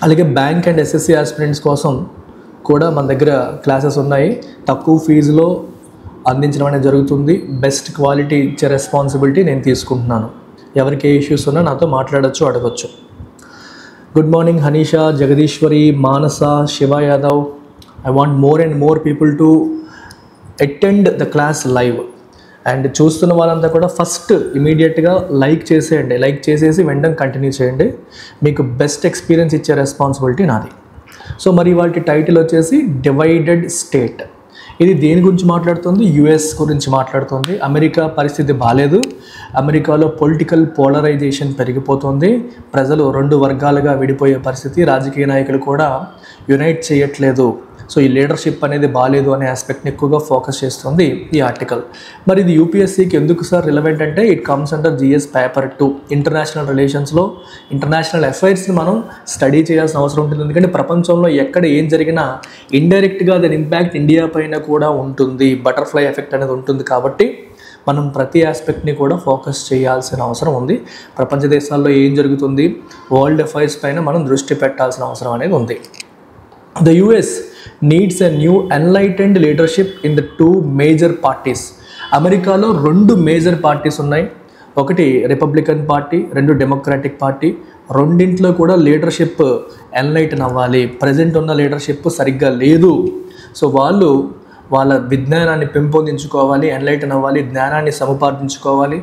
అలాగే bank and SSC aspirants కోసం కూడా మన దగ్గర క్లాసెస్ ఉన్నాయి. తక్కువ ఫీజులో అందించడం అనేది జరుగుతుంది. బెస్ట్ క్వాలిటీ ఇచ్చే రెస్పాన్సిబిలిటీ నేను తీసుకుంటున్నాను. ఎవరికి ఏ ఇష్యూస్ ఉన్నా నాతో మాట్లాడచ్చు, అడగచ్చు. Good morning Hanisha, Jagadeeswari, Manasa, Shiva Yadav. I want more and more people to attend the class live. And చూస్తున్న వాళ్ళంతా కూడా ఫస్ట్ ఇమీడియట్గా లైక్ చేసేయండి. లైక్ చేసేసి వెంటనే కంటిన్యూ చేయండి. మీకు బెస్ట్ ఎక్స్పీరియన్స్ ఇచ్చే రెస్పాన్సిబిలిటీ నాది. సో మరి వాటి టైటిల్ వచ్చేసి డివైడెడ్ స్టేట్. ఇది దేని గురించి మాట్లాడుతుంది? యుఎస్ గురించి మాట్లాడుతుంది. అమెరికా పరిస్థితి బాగాలేదు. అమెరికాలో పొలిటికల్ పోలరైజేషన్ పెరిగిపోతుంది. ప్రజలు రెండు వర్గాలుగా విడిపోయే పరిస్థితి. రాజకీయ నాయకులు కూడా యునైట్ చేయట్లేదు. సో ఈ లీడర్షిప్ అనేది బాగాలేదు అనే ఆస్పెక్ట్ని ఎక్కువగా ఫోకస్ చేస్తుంది ఈ ఆర్టికల్. మరి ఇది యూపీఎస్సీకి ఎందుకు సార్ రిలవెంట్ అంటే it comes under GS paper 2. International రిలేషన్స్లో ఇంటర్నేషనల్ అఫైర్స్ని మనం స్టడీ చేయాల్సిన అవసరం ఉంటుంది. ఎందుకంటే ప్రపంచంలో ఎక్కడ ఏం జరిగినా ఇండైరెక్ట్గా దాని ఇంపాక్ట్ ఇండియా పైన కూడా ఉంటుంది. బటర్ఫ్లై ఎఫెక్ట్ అనేది ఉంటుంది. కాబట్టి మనం ప్రతి ఆస్పెక్ట్ని కూడా ఫోకస్ చేయాల్సిన అవసరం ఉంది. ప్రపంచ దేశాల్లో ఏం జరుగుతుంది, వరల్డ్ అఫైర్స్ పైన మనం దృష్టి పెట్టాల్సిన అవసరం అనేది ఉంది. The US needs a new enlightened leadership in the two major parties. అమెరికాలో రెండు మేజర్ పార్టీస్ ఉన్నాయి. ఒకటి రిపబ్లికన్ పార్టీ, రెండు డెమోక్రాటిక్ పార్టీ. రెండింట్లో కూడా లీడర్షిప్ ఎన్లైటన్ అవ్వాలి. ప్రజెంట్ ఉన్న లీడర్షిప్ సరిగ్గా లేదు. సో వాళ్ళు వాళ్ళ విజ్ఞానాన్ని పెంపొందించుకోవాలి, ఎన్లైటన్ అవ్వాలి, జ్ఞానాన్ని సముపార్జించుకోవాలి.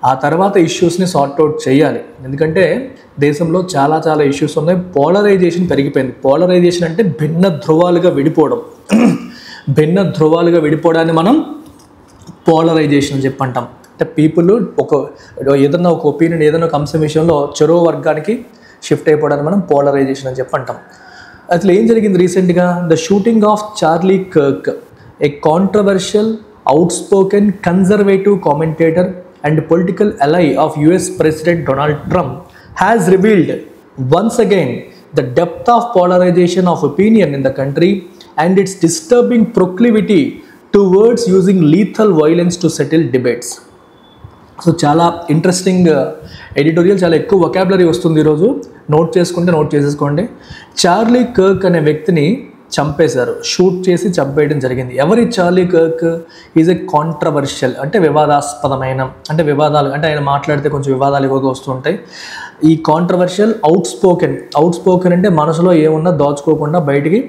ఆ తర్వాత ఇష్యూస్ని సార్ట్అవుట్ చేయాలి. ఎందుకంటే దేశంలో చాలా ఇష్యూస్ ఉన్నాయి. పోలరైజేషన్ పెరిగిపోయింది. పోలరైజేషన్ అంటే భిన్న ధ్రువాలుగా విడిపోవడం. భిన్న ధ్రువాలుగా విడిపోవడాన్ని మనం పోలరైజేషన్ అని చెప్పంటాం. అంటే పీపుల్ ఏదన్నా ఒక ఒపీనియన్, ఏదైనా ఒక అంశం విషయంలో చెరో వర్గానికి షిఫ్ట్ అయిపోవడాన్ని మనం పోలరైజేషన్ అని చెప్పంటాం. అసలు ఏం జరిగింది రీసెంట్గా? The shooting of Charlie Kirk, a controversial, outspoken, conservative commentator and political ally of US President Donald Trump has revealed once again the depth of polarization of opinion in the country and its disturbing proclivity towards using lethal violence to settle debates. So చాలా interesting editorial, చాలా ఎక్కువ vocabulary వస్తుంది ఈరోజు. Note చేసేసుకోండి. Charlie Kirk అనే వ్యక్తిని చంపేశారు. Shoot చేసి చంపేయడం జరిగింది. ఎవరి Charlie Kirk? Is a controversial, అంటే వివాదాస్పదమైన, అంటే వివాదాలు, అంటే ఆయన మాట్లాడితే కొంచెం వివాదాలు ఎక్కువగా వస్తుంటాయి. ఈ కాంట్రవర్షియల్, అవుట్స్పోకెన్ అంటే మనసులో ఏమున్నా దాచుకోకుండా బయటికి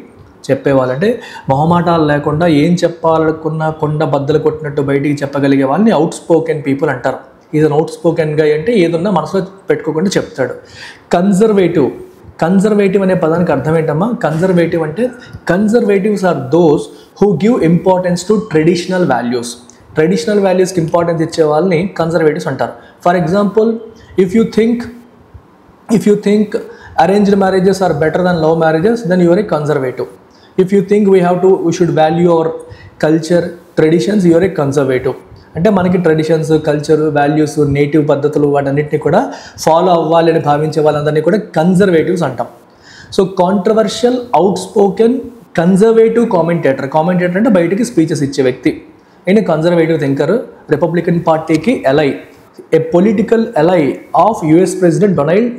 చెప్పేవాళ్ళు. అంటే మొహమాటాలు లేకుండా ఏం చెప్పాలనుకున్నా కొండ బద్దలు కొట్టినట్టు బయటికి చెప్పగలిగే వాళ్ళని అవుట్స్పోకెన్ పీపుల్ అంటారు. ఈజ్ అన్ అవుట్స్పోకెన్ గా అంటే ఏదున్నా మనసులో పెట్టుకోకుండా చెప్తాడు. కన్జర్వేటివ్ అనే పదానికి అర్థం ఏంటమ్మా? కన్జర్వేటివ్ అంటే conservatives are those who give importance to traditional values. Traditional వాల్యూస్కి ఇంపార్టెన్స్ ఇచ్చే వాళ్ళని కన్జర్వేటివ్స్ అంటారు. For example, if you think arranged marriages are better then love marriages, then you are a conservative. If you think we should value our culture, traditions, you are a conservative. అంటే మనకి traditions, culture, values, native పద్ధతులు వాటన్నిటిని కూడా follow అవ్వాలి అని భావించే వాళ్ళందరినీ కూడా కన్జర్వేటివ్స్ అంటాం. So controversial, outspoken, conservative commentator అంటే బయటికి స్పీచెస్ ఇచ్చే వ్యక్తి. ఈయన కన్జర్వేటివ్ థింకర్, రిపబ్లికన్ పార్టీకి ally, a political ally of US president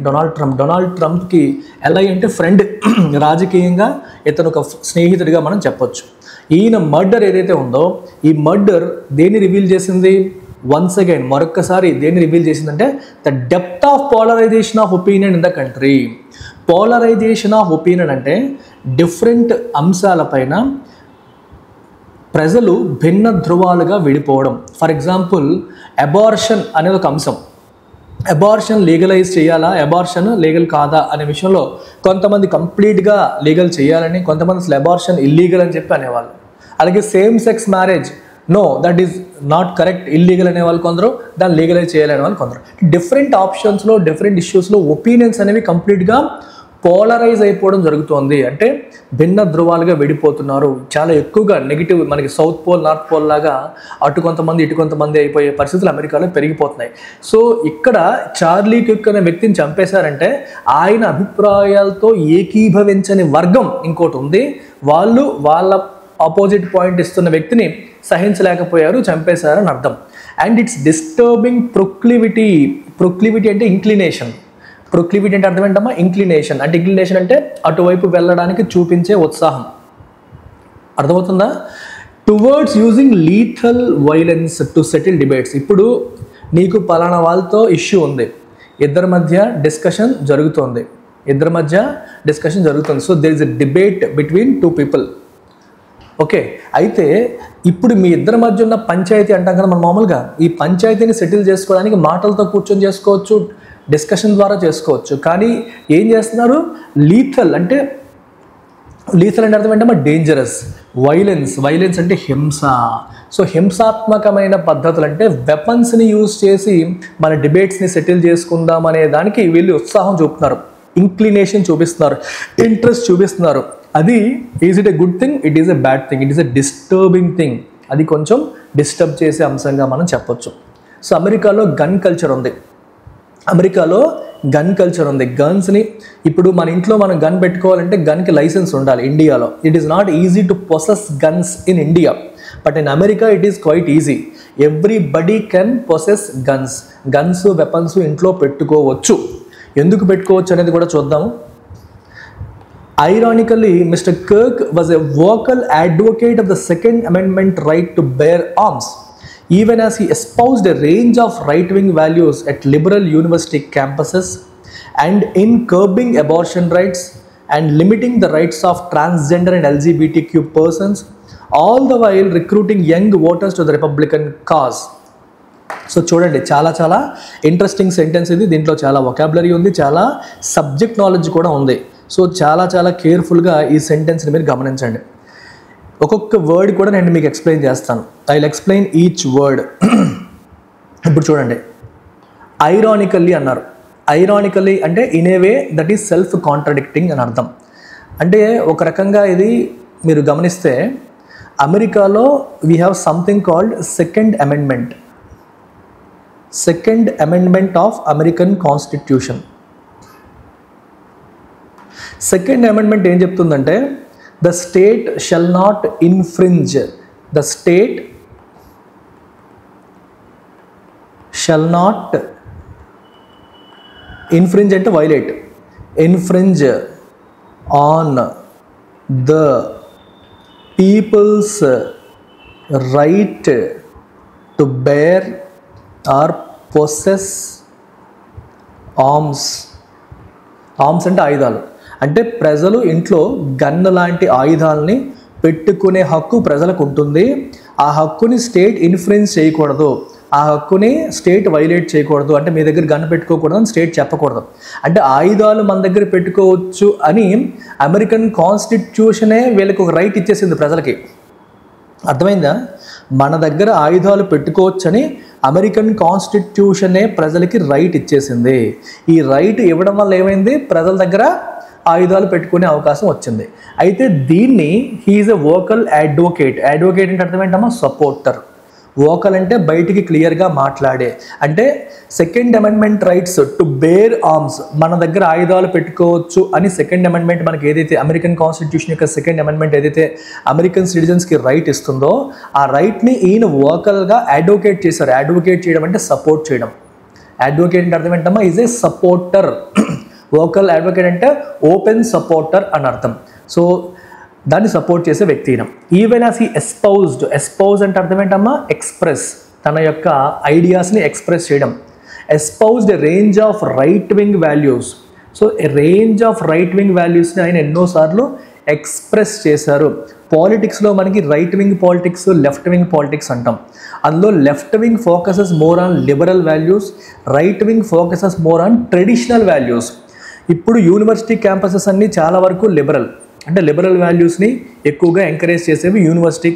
Donald Trump. Donald ట్రంప్కి ఎలై అంటే ఫ్రెండ్, రాజకీయంగా ఇతను ఒక స్నేహితుడిగా మనం చెప్పొచ్చు. ఈయన మర్డర్ ఏదైతే ఉందో, ఈ మర్డర్ దేన్ని రివీల్ చేసింది? వన్స్ అగైన్ మరొక్కసారి దేన్ని రివీల్ చేసిందంటే the depth of polarisation of opinion in the country. Polarisation of opinion అంటే డిఫరెంట్ అంశాలపైన ప్రజలు భిన్న ధ్రువాలుగా విడిపోవడం. ఫర్ ఎగ్జాంపుల్, అబార్షన్ అనేది ఒక అంశం. అబార్షన్ లీగలైజ్ చేయాలా, అబార్షన్ లీగల్ కాదా అనే విషయంలో కొంతమంది కంప్లీట్గా లీగల్ చేయాలని, కొంతమంది అసలు అబార్షన్ ఇల్లీగల్ అని చెప్పి అనేవాళ్ళు. అలాగే same sex marriage, know that is not correct, illegal అనేవాళ్ళు కొందరు, దాన్ని లీగలైజ్ చేయాలనే వాళ్ళు కొందరు. డిఫరెంట్ ఆప్షన్స్లో, డిఫరెంట్ ఇష్యూస్లో ఒపీనియన్స్ అనేవి కంప్లీట్గా పోలరైజ్ అయిపోవడం జరుగుతుంది. అంటే భిన్న ధ్రువాలుగా విడిపోతున్నారు. చాలా ఎక్కువగా నెగిటివ్, మనకి సౌత్ పోల్, నార్త్ పోల్ లాగా అటు కొంతమంది ఇటు కొంతమంది అయిపోయే పరిస్థితులు అమెరికాలో పెరిగిపోతున్నాయి. సో ఇక్కడ చార్లీ కర్క్ అనే వ్యక్తిని చంపేశారంటే ఆయన అభిప్రాయాలతో ఏకీభవించని వర్గం ఇంకోటి ఉంది. వాళ్ళు వాళ్ళ ఆపోజిట్ పాయింట్ ఇస్తున్న వ్యక్తిని సహించలేకపోయారు, చంపేశారని అర్థం. అండ్ ఇట్స్ డిస్టర్బింగ్ ప్రొక్లివిటీ అంటే ఇంక్లినేషన్. ప్రొక్లివిటీ అంటే అర్థం ఏంటమ్మా? ఇంక్లినేషన్. అంటే ఇంక్లినేషన్ అంటే అటువైపు వెళ్ళడానికి చూపించే ఉత్సాహం. అర్థమవుతుందా? Towards using lethal violence to settle debates. ఇప్పుడు నీకు పలానా వాళ్ళతో ఇష్యూ ఉంది, ఇద్దరి మధ్య డిస్కషన్ జరుగుతుంది. So there is a debate between two people. Okay, అయితే ఇప్పుడు మీ ఇద్దరి మధ్య ఉన్న పంచాయతీ అంటాం కదా మనం మామూలుగా. ఈ పంచాయతీని సెటిల్ చేసుకోవడానికి మాటలతో కూర్చొని చేసుకోవచ్చు, డిస్కషన్ ద్వారా చేసుకోవచ్చు. కానీ ఏం చేస్తున్నారు? లీథల్ అంటే అర్థం ఏంటమ్మా? డేంజరస్. వైలెన్స్ అంటే హింస. సో హింసాత్మకమైన పద్ధతులు అంటే వెపన్స్ని యూజ్ చేసి మన డిబేట్స్ని సెటిల్ చేసుకుందాం అనే దానికి వీళ్ళు ఉత్సాహం చూపుతున్నారు, ఇంక్లినేషన్ చూపిస్తున్నారు, ఇంట్రెస్ట్ చూపిస్తున్నారు. అది is it a good thing? It is a bad thing. It is a disturbing thing. అది కొంచెం డిస్టర్బ్ చేసే అంశంగా మనం చెప్పొచ్చు. సో అమెరికాలో గన్ కల్చర్ ఉంది. గన్స్ని ఇప్పుడు మన ఇంట్లో మనం గన్ పెట్టుకోవాలంటే గన్కి లైసెన్స్ ఉండాలి ఇండియాలో. It is not easy to possess guns in India, but in America it is quite easy. Everybody can possess guns weapons ఇంట్లో పెట్టుకోవచ్చు. ఎందుకు పెట్టుకోవచ్చు అనేది కూడా చూద్దాము. Ironically, Mr. Kirk was a vocal advocate of the Second Amendment right to bear arms, even as he espoused a range of right-wing values at liberal university campuses and in curbing abortion rights and limiting the rights of transgender and LGBTQ persons, all the while recruiting young voters to the Republican cause. So చూడండి, చాలా interesting sentence ఇది. దీంట్లో చాలా vocabulary ఉంది, చాలా subject knowledge కూడా ఉంది. So చాలా కేర్ఫుల్గా ఈ సెంటెన్స్ని మీరు గమనించండి. ఒక్కొక్క వర్డ్ కూడా నేను మీకు ఎక్స్ప్లెయిన్ చేస్తాను. I will explain each word. ఇప్పుడు చూడండి, ఐరానికల్లీ అన్నారు. ఐరానికల్లీ అంటే in a way that is self contradicting అని అర్థం. అంటే ఒక రకంగా ఇది మీరు గమనిస్తే అమెరికాలో we have something called second amendment of American constitution. Second amendment ఏం చెప్తుందంటే the state shall not infringe, the state shall not infringe అంటే violate, infringe on the people's right to bear or possess arms. Arms అంటే ఆయుధాలు. అంటే ప్రజలు ఇంట్లో gun లాంటి ఆయుధాలని పెట్టుకునే హక్కు ప్రజలకు ఉంటుంది. ఆ హక్కుని స్టేట్ ఇన్ఫ్లుయెన్స్ చేయకూడదు, ఆ హక్కుని స్టేట్ వైలేట్ చేయకూడదు. అంటే మీ దగ్గర గన్ పెట్టుకోకూడదు అని స్టేట్ చెప్పకూడదు. అంటే ఆయుధాలు మన దగ్గర పెట్టుకోవచ్చు అని అమెరికన్ కాన్స్టిట్యూషనే వీళ్ళకి ఒక రైట్ ఇచ్చేసింది ప్రజలకి. అర్థమైందా? మన దగ్గర ఆయుధాలు పెట్టుకోవచ్చని అమెరికన్ కాన్స్టిట్యూషనే ప్రజలకి రైట్ ఇచ్చేసింది. ఈ రైట్ ఇవ్వడం వల్ల ఏమైంది? ప్రజల దగ్గర ఆయుధాలు పెట్టుకునే అవకాశం వచ్చింది. అయితే దీన్ని హీఈస్ ఎ వోకల్ అడ్వకేట్. అడ్వకేట్ అంటే అర్థం ఏంటమ్మా? సపోర్టర్. వోకల్ అంటే బయటికి క్లియర్గా మాట్లాడే. అంటే second amendment rights to bear arms, మన దగ్గర ఆయుధాలు పెట్టుకోవచ్చు అని సెకండ్ అమెండ్మెంట్ మనకి ఏదైతే అమెరికన్ కాన్స్టిట్యూషన్ యొక్క సెకండ్ అమెండ్మెంట్ ఏదైతే అమెరికన్ సిటిజన్స్కి రైట్ ఇస్తుందో ఆ రైట్ని ఈయన వోకల్గా అడ్వకేట్ చేశారు. అడ్వకేట్ చేయడం అంటే సపోర్ట్ చేయడం. అడ్వకేట్ అంటే అర్థం ఏంటమ్మా? Is a supporter. Vocal advocate అంటే ఓపెన్ సపోర్టర్ అని అర్థం. సో దాన్ని సపోర్ట్ చేసే వ్యక్తి. ఈవెన్ యాజ్ హీ ఎస్పౌజ్ అంటే అర్థం ఏంటమ్మా? ఎక్స్ప్రెస్, తన యొక్క ఐడియాస్ని ఎక్స్ప్రెస్ చేయడం. Espoused a range of right wing values. So a range of right wing వాల్యూస్ని ఆయన ఎన్నోసార్లు ఎక్స్ప్రెస్ చేశారు. పాలిటిక్స్లో మనకి right wing politics, left wing politics అంటాం. అందులో left wing focuses more on liberal values, right wing focuses more on traditional values. ఇప్పుడు university campuses అన్నీ చాలా వరకు లిబరల్, అంటే లిబరల్ వాల్యూస్ని ఎక్కువగా ఎంకరేజ్ చేసేవి యూనివర్సిటీ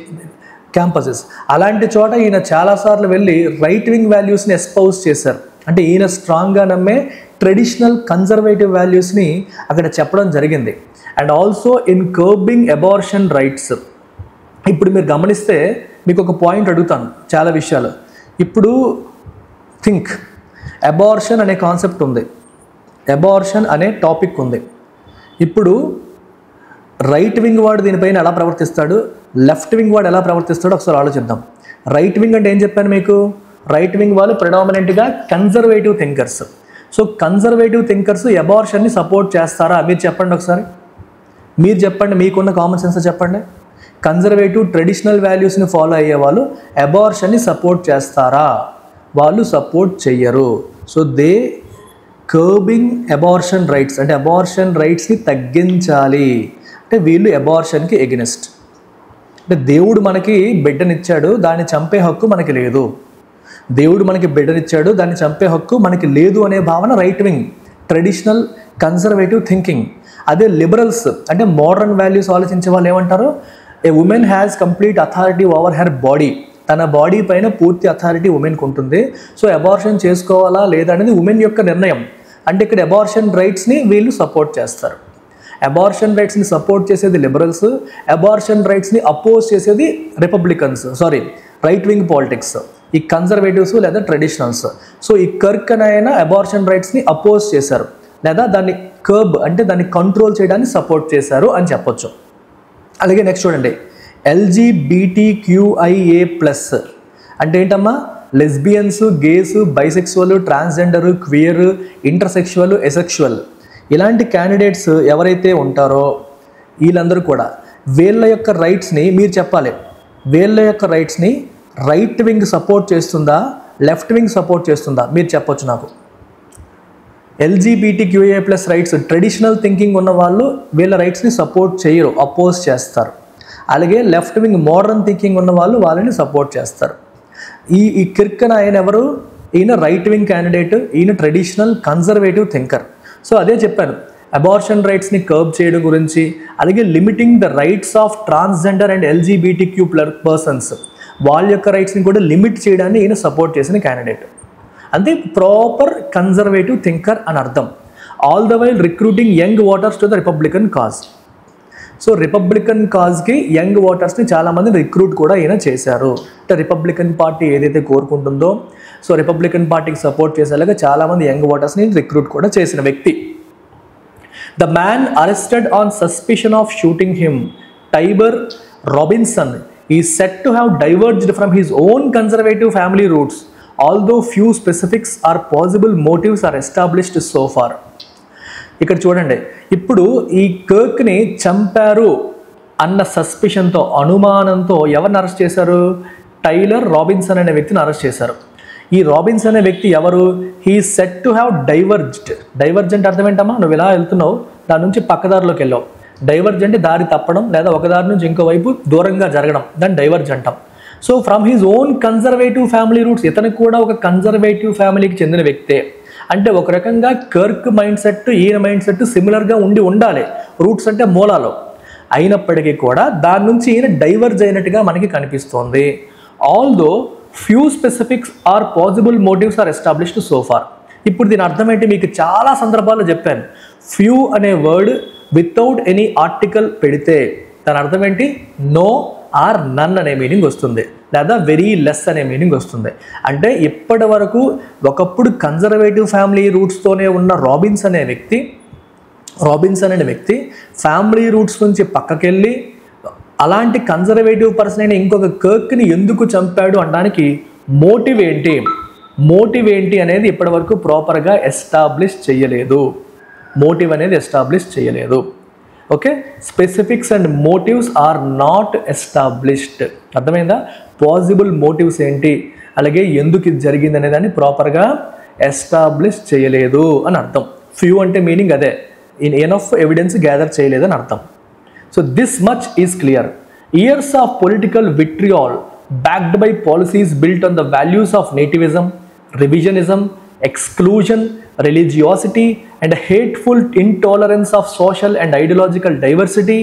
క్యాంపసెస్. అలాంటి చోట ఈయన చాలాసార్లు వెళ్ళి రైట్ వింగ్ వాల్యూస్ని ఎస్పౌజ్ చేశారు. అంటే ఈయన స్ట్రాంగ్గా నమ్మే ట్రెడిషనల్ కన్జర్వేటివ్ వాల్యూస్ని అక్కడ చెప్పడం జరిగింది. And also in kerbing abortion rights. ఇప్పుడు మీరు గమనిస్తే మీకు ఒక పాయింట్ అడుగుతాను, చాలా విషయాలు. ఇప్పుడు థింక్, అబార్షన్ అనే కాన్సెప్ట్ ఉంది, అబార్షన్ అనే టాపిక్ ఉంది. ఇప్పుడు రైట్ వింగ్ వాడు దీనిపైన ఎలా ప్రవర్తిస్తాడు, లెఫ్ట్ వింగ్ వాడు ఎలా ప్రవర్తిస్తాడో ఒకసారి ఆలోచిద్దాం. రైట్ వింగ్ అంటే ఏం చెప్పాను మీకు? రైట్ వింగ్ వాళ్ళు ప్రెడామినెంట్గా conservative thinkers. So conservative thinkers అబార్షన్ని సపోర్ట్ చేస్తారా? మీరు చెప్పండి ఒకసారి, మీరు చెప్పండి, మీకున్న కామన్ సెన్స్ చెప్పండి. కన్జర్వేటివ్ ట్రెడిషనల్ వాల్యూస్ని ఫాలో అయ్యే వాళ్ళు అబార్షన్ని సపోర్ట్ చేస్తారా? వాళ్ళు సపోర్ట్ చెయ్యరు. So they curbing abortion rights, అంటే అబార్షన్ రైట్స్ని తగ్గించాలి అంటే వీళ్ళు అబార్షన్కి ఎగెనిస్ట్. అంటే దేవుడు మనకి బిడ్డనిచ్చాడు, దాన్ని చంపే హక్కు మనకి లేదు. దేవుడు మనకి బిడ్డనిచ్చాడు, దాన్ని చంపే హక్కు మనకి లేదు అనే భావన right wing traditional conservative thinking. అదే లిబరల్స్ అంటే మోడర్న్ వాల్యూస్ ఆలోచించే వాళ్ళు ఏమంటారు? A woman has complete authority over her body, తన బాడీ పైన పూర్తి అథారిటీ ఉమెన్కి ఉంటుంది. సో అబార్షన్ చేసుకోవాలా లేదా అనేది ఉమెన్ యొక్క నిర్ణయం. అంటే ఇక్కడ అబార్షన్ రైట్స్ని వీళ్ళు సపోర్ట్ చేస్తారు. అబార్షన్ రైట్స్ని సపోర్ట్ చేసేది లిబరల్స్, అబార్షన్ రైట్స్ని అపోజ్ చేసేది రిపబ్లికన్స్, రైట్ వింగ్ పాలిటిక్స్, ఈ కన్జర్వేటివ్స్ లేదా ట్రెడిషనల్స్. సో ఈ కర్క్ అనే ఆయన అబార్షన్ రైట్స్ని అపోజ్ చేశారు లేదా దాన్ని కర్బ్ అంటే దాన్ని కంట్రోల్ చేయడానికి సపోర్ట్ చేశారు అని చెప్పొచ్చు. అలాగే నెక్స్ట్ చూడండి, LGBTQIA+ అంటే ఏంటమ్మా? Lesbians, gays, bisexual, transgender, queer, intersexual, asexual ఇలాంటి క్యాండిడేట్స్ ఎవరైతే ఉంటారో వీళ్ళందరూ కూడా వీళ్ళ యొక్క రైట్స్ని మీరు చెప్పాలి. వీళ్ళ యొక్క రైట్స్ని రైట్ వింగ్ సపోర్ట్ చేస్తుందా, లెఫ్ట్ వింగ్ సపోర్ట్ చేస్తుందా? మీరు చెప్పొచ్చు నాకు. LGBTQIA+ రైట్స్ ట్రెడిషనల్ థింకింగ్ ఉన్న వాళ్ళు వీళ్ళ రైట్స్ని సపోర్ట్ చేయరు, అపోజ్ చేస్తారు. అలాగే లెఫ్ట్ వింగ్ మోడర్న్ థింకింగ్ ఉన్న వాళ్ళు వాళ్ళని సపోర్ట్ చేస్తారు. ఈ కిర్క్ ఆయన ఎవరు? ఈయన రైట్ వింగ్ క్యాండిడేట్, ఈయన ట్రెడిషనల్ కన్జర్వేటివ్ థింకర్. సో అదే చెప్పాను, అబార్షన్ రైట్స్ని కర్బ్ చేయడం గురించి, అలాగే limiting the rights of transgender and LGBTQ persons వాళ్ళ యొక్క రైట్స్ని కూడా లిమిట్ చేయడాన్ని ఈయన సపోర్ట్ చేసిన క్యాండిడేట్. అంటే ప్రాపర్ కన్జర్వేటివ్ థింకర్ అని అర్థం. All the while recruiting young voters to the Republican cause. So Republican కాజ్కి యంగ్ ఓటర్స్ని చాలామంది రిక్రూట్ కూడా ఈయన చేశారు. అంటే రిపబ్లికన్ పార్టీ ఏదైతే కోరుకుంటుందో సో రిపబ్లికన్ పార్టీకి సపోర్ట్ చేసేలాగా చాలామంది యంగ్ ఓటర్స్ని రిక్రూట్ కూడా చేసిన వ్యక్తి. The man arrested on suspicion of shooting him, Tyler Robinson, is set to have diverged from his own conservative family roots, although few specifics or possible motives are established so far. ఇక్కడ చూడండి, ఇప్పుడు ఈ కర్క్ని చంపారు అన్న సస్పిషన్తో, అనుమానంతో ఎవరిని arrest చేశారు? Tailor Robinson అనే వ్యక్తిని అరెస్ట్ చేశారు. ఈ రాబిన్సన్ అనే వ్యక్తి ఎవరు? He set to have diverged. Diverge అంటే అర్థం ఏంటమ్మా? నువ్వు ఇలా వెళ్తున్నావు, దాని నుంచి పక్కదారిలోకి వెళ్ళావు. డైవర్జ్ అంటే దారి తప్పడం లేదా ఒక దారి నుంచి ఇంకో వైపు దూరంగా జరగడం, దాన్ని డైవర్జ్ అంటాం. So from his own conservative family roots, ఇతనికి కూడా ఒక కన్జర్వేటివ్ ఫ్యామిలీకి చెందిన వ్యక్తే. అంటే ఒక రకంగా కర్క్ మైండ్ సెట్ ఈయన మైండ్ సెట్ సిమిలర్గా ఉండాలి. రూట్స్ అంటే మూలాలు అయినప్పటికీ కూడా దాని నుంచి ఈయన డైవర్జ్ అయినట్టుగా మనకి కనిపిస్తోంది. Although few specifics or possible motives are established so far. ఇప్పుడు దీని అర్థం ఏంటి? మీకు చాలా సందర్భాల్లో చెప్పాను. ఫ్యూ అనే వర్డ్ వితౌట్ ఎనీ ఆర్టికల్ పెడితే దాని అర్థం ఏంటి? నో ఆర్ నన్ అనే మీనింగ్ వస్తుంది, లేదా వెరీ లెస్ అనే మీనింగ్ వస్తుంది. అంటే ఇప్పటి వరకు ఒకప్పుడు కన్జర్వేటివ్ ఫ్యామిలీ రూట్స్తోనే ఉన్న రాబిన్సన్ అనే వ్యక్తి ఫ్యామిలీ రూట్స్ నుంచి పక్కకెళ్ళి అలాంటి కన్జర్వేటివ్ పర్సన్ అయిన ఇంకొక కర్క్ని ఎందుకు చంపాడు అనడానికి మోటివ్ ఏంటి అనేది ఇప్పటి వరకు ప్రాపర్గా ఎస్టాబ్లిష్ చేయలేదు. Okay, specifics and motives are not established. అర్థమైందా? పాసిబుల్ మోటివ్స్ ఏంటి, అలాగే ఎందుకు ఇది జరిగింది అనే దాన్ని ప్రాపర్గా ఎస్టాబ్లిష్ చేయలేదు అని అర్థం. ఫ్యూ అంటే మీనింగ్ అదే, ఇన్ ఎనఫ్ ఎవిడెన్స్ గ్యాదర్ చేయలేదు అని అర్థం. So this much is clear. Years of political vitriol backed by policies built on the values of nativism, revisionism, exclusion, religiosity and hateful intolerance of social and ideological diversity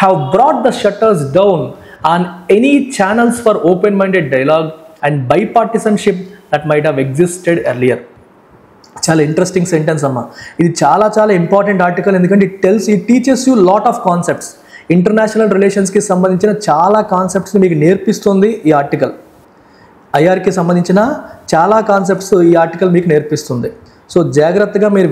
have brought the shutters down on any channels for open-minded dialogue and bipartisanship that might have existed earlier. చాలా interesting sentence అమ్మా ఇది, చాలా చాలా important article. ఎందుకంటే it teaches you lot of concepts. International రిలేషన్స్కి సంబంధించిన చాలా కాన్సెప్ట్స్ని మీకు నేర్పిస్తుంది ఈ ఆర్టికల్. ఐఆర్కి సంబంధించిన చాలా కాన్సెప్ట్స్ ఈ ఆర్టికల్ మీకు నేర్పిస్తుంది. సో జాగ్రత్తగా మీరు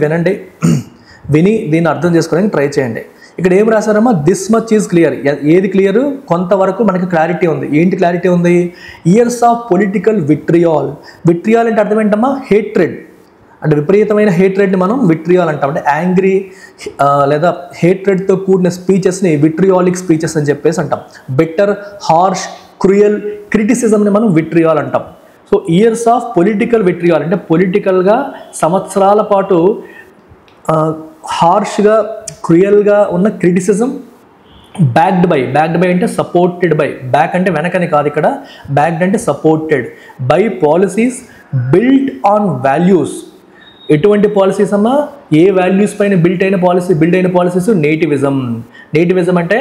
విని దీన్ని అర్థం చేసుకోవడానికి ట్రై చేయండి. ఇక్కడ ఏం రాశారమ్మా? This much is clear. ఏది క్లియర్? కొంతవరకు మనకి క్లారిటీ ఉంది. ఏంటి క్లారిటీ ఉంది? ఇయర్స్ ఆఫ్ పొలిటికల్ విట్రియాల్ అంటే అర్థం ఏంటమ్మా? హేట్రెడ్. అంటే విపరీతమైన హేట్రెడ్ని మనం విట్రియాల్ అంటాం. అంటే యాంగ్రీ లేదా హేట్రెడ్తో కూడిన స్పీచెస్ని విట్రియాలిక్ స్పీచెస్ అని చెప్పేసి అంటాం. బిట్టర్, హార్ష్, క్రూయల్ క్రిటిసిజంని మనం విట్రియాల్ అంటాం. So years of political vitriol అంటే పొలిటికల్గా సంవత్సరాల పాటు హార్ష్గా, క్రూయల్గా ఉన్న క్రిటిసిజం బ్యాక్డ్ బై అంటే సపోర్టెడ్ బై, బ్యాక్ అంటే వెనకని కాదు ఇక్కడ, బ్యాక్డ్ అంటే supported by policies build on values. ఎటువంటి పాలసీస్ అమ్మా? ఏ వాల్యూస్ పైన బిల్డ్ అయిన పాలసీస్ నేటివిజం అంటే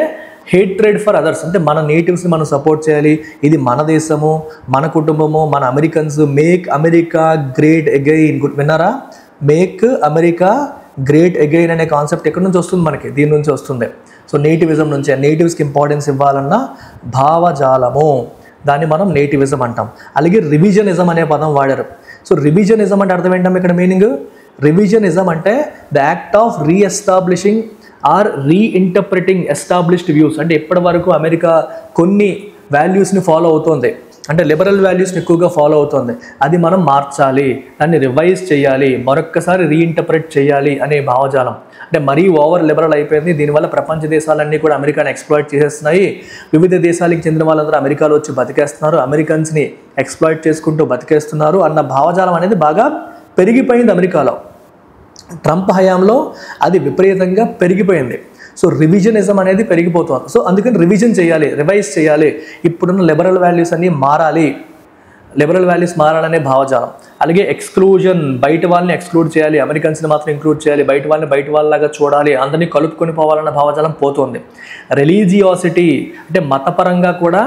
హేట్రెడ్ ఫర్ అదర్స్, అంటే మన నేటివ్స్ని మనం సపోర్ట్ చేయాలి, ఇది మన దేశము, మన కుటుంబము, మన Americans, make America great again. విన్నారా? మేక్ అమెరికా గ్రేట్ అగైన్ అనే కాన్సెప్ట్ ఎక్కడి నుంచి వస్తుంది? మనకి దీని నుంచి వస్తుంది. సో నేటివిజం నుంచి, నేటివ్స్కి ఇంపార్టెన్స్ ఇవ్వాలన్న భావజాలము, దాన్ని మనం నేటివిజం అంటాం. అలాగే రివిజనిజం అనే పదం వాడారు. సో రివిజనిజం అంటే అర్థం ఏంటంటే ఇక్కడ మీనింగ్? రివిజనిజం అంటే the act of reestablishing or reinterpreting established views. అంటే ఇప్పటి వరకు అమెరికా కొన్ని వాల్యూస్ని ఫాలో అవుతుంది, అంటే లిబరల్ వాల్యూస్ని ఎక్కువగా ఫాలో అవుతుంది, అది మనం మార్చాలి, దాన్ని రివైజ్ చేయాలి, మరొక్కసారి రీఇంటర్ప్రిట్ చేయాలి అనే భావజాలం. అంటే మరీ ఓవర్ లిబరల్ అయిపోయింది, దీనివల్ల ప్రపంచ దేశాలన్నీ కూడా అమెరికాని ఎక్స్ప్లాయిట్ చేసేస్తున్నాయి, వివిధ దేశాలకు చెందిన వాళ్ళందరూ అమెరికాలో వచ్చి బతికేస్తున్నారు, అమెరికన్స్ని ఎక్స్ప్లాయిట్ చేసుకుంటూ బతికేస్తున్నారు అన్న భావజాలం అనేది బాగా పెరిగిపోయింది అమెరికాలో. ట్రంప్ హయాంలో అది విపరీతంగా పెరిగిపోయింది. సో రివిజనిజం అనేది పెరిగిపోతుంది. సో అందుకని రివిజన్ చేయాలి, రివైజ్ చేయాలి, ఇప్పుడున్న లిబరల్ వాల్యూస్ అన్నీ మారాలనే భావజాలం. అలాగే ఎక్స్క్లూజన్, బయట వాళ్ళని ఎక్స్క్లూడ్ చేయాలి, అమెరికన్స్ని మాత్రం ఇంక్లూడ్ చేయాలి, బయట వాళ్ళని బయట వాళ్ళలాగా చూడాలి, అందరినీ కలుపుకొని పోవాలన్న భావజాలం పోతుంది. రిలీజియాసిటీ అంటే మతపరంగా కూడా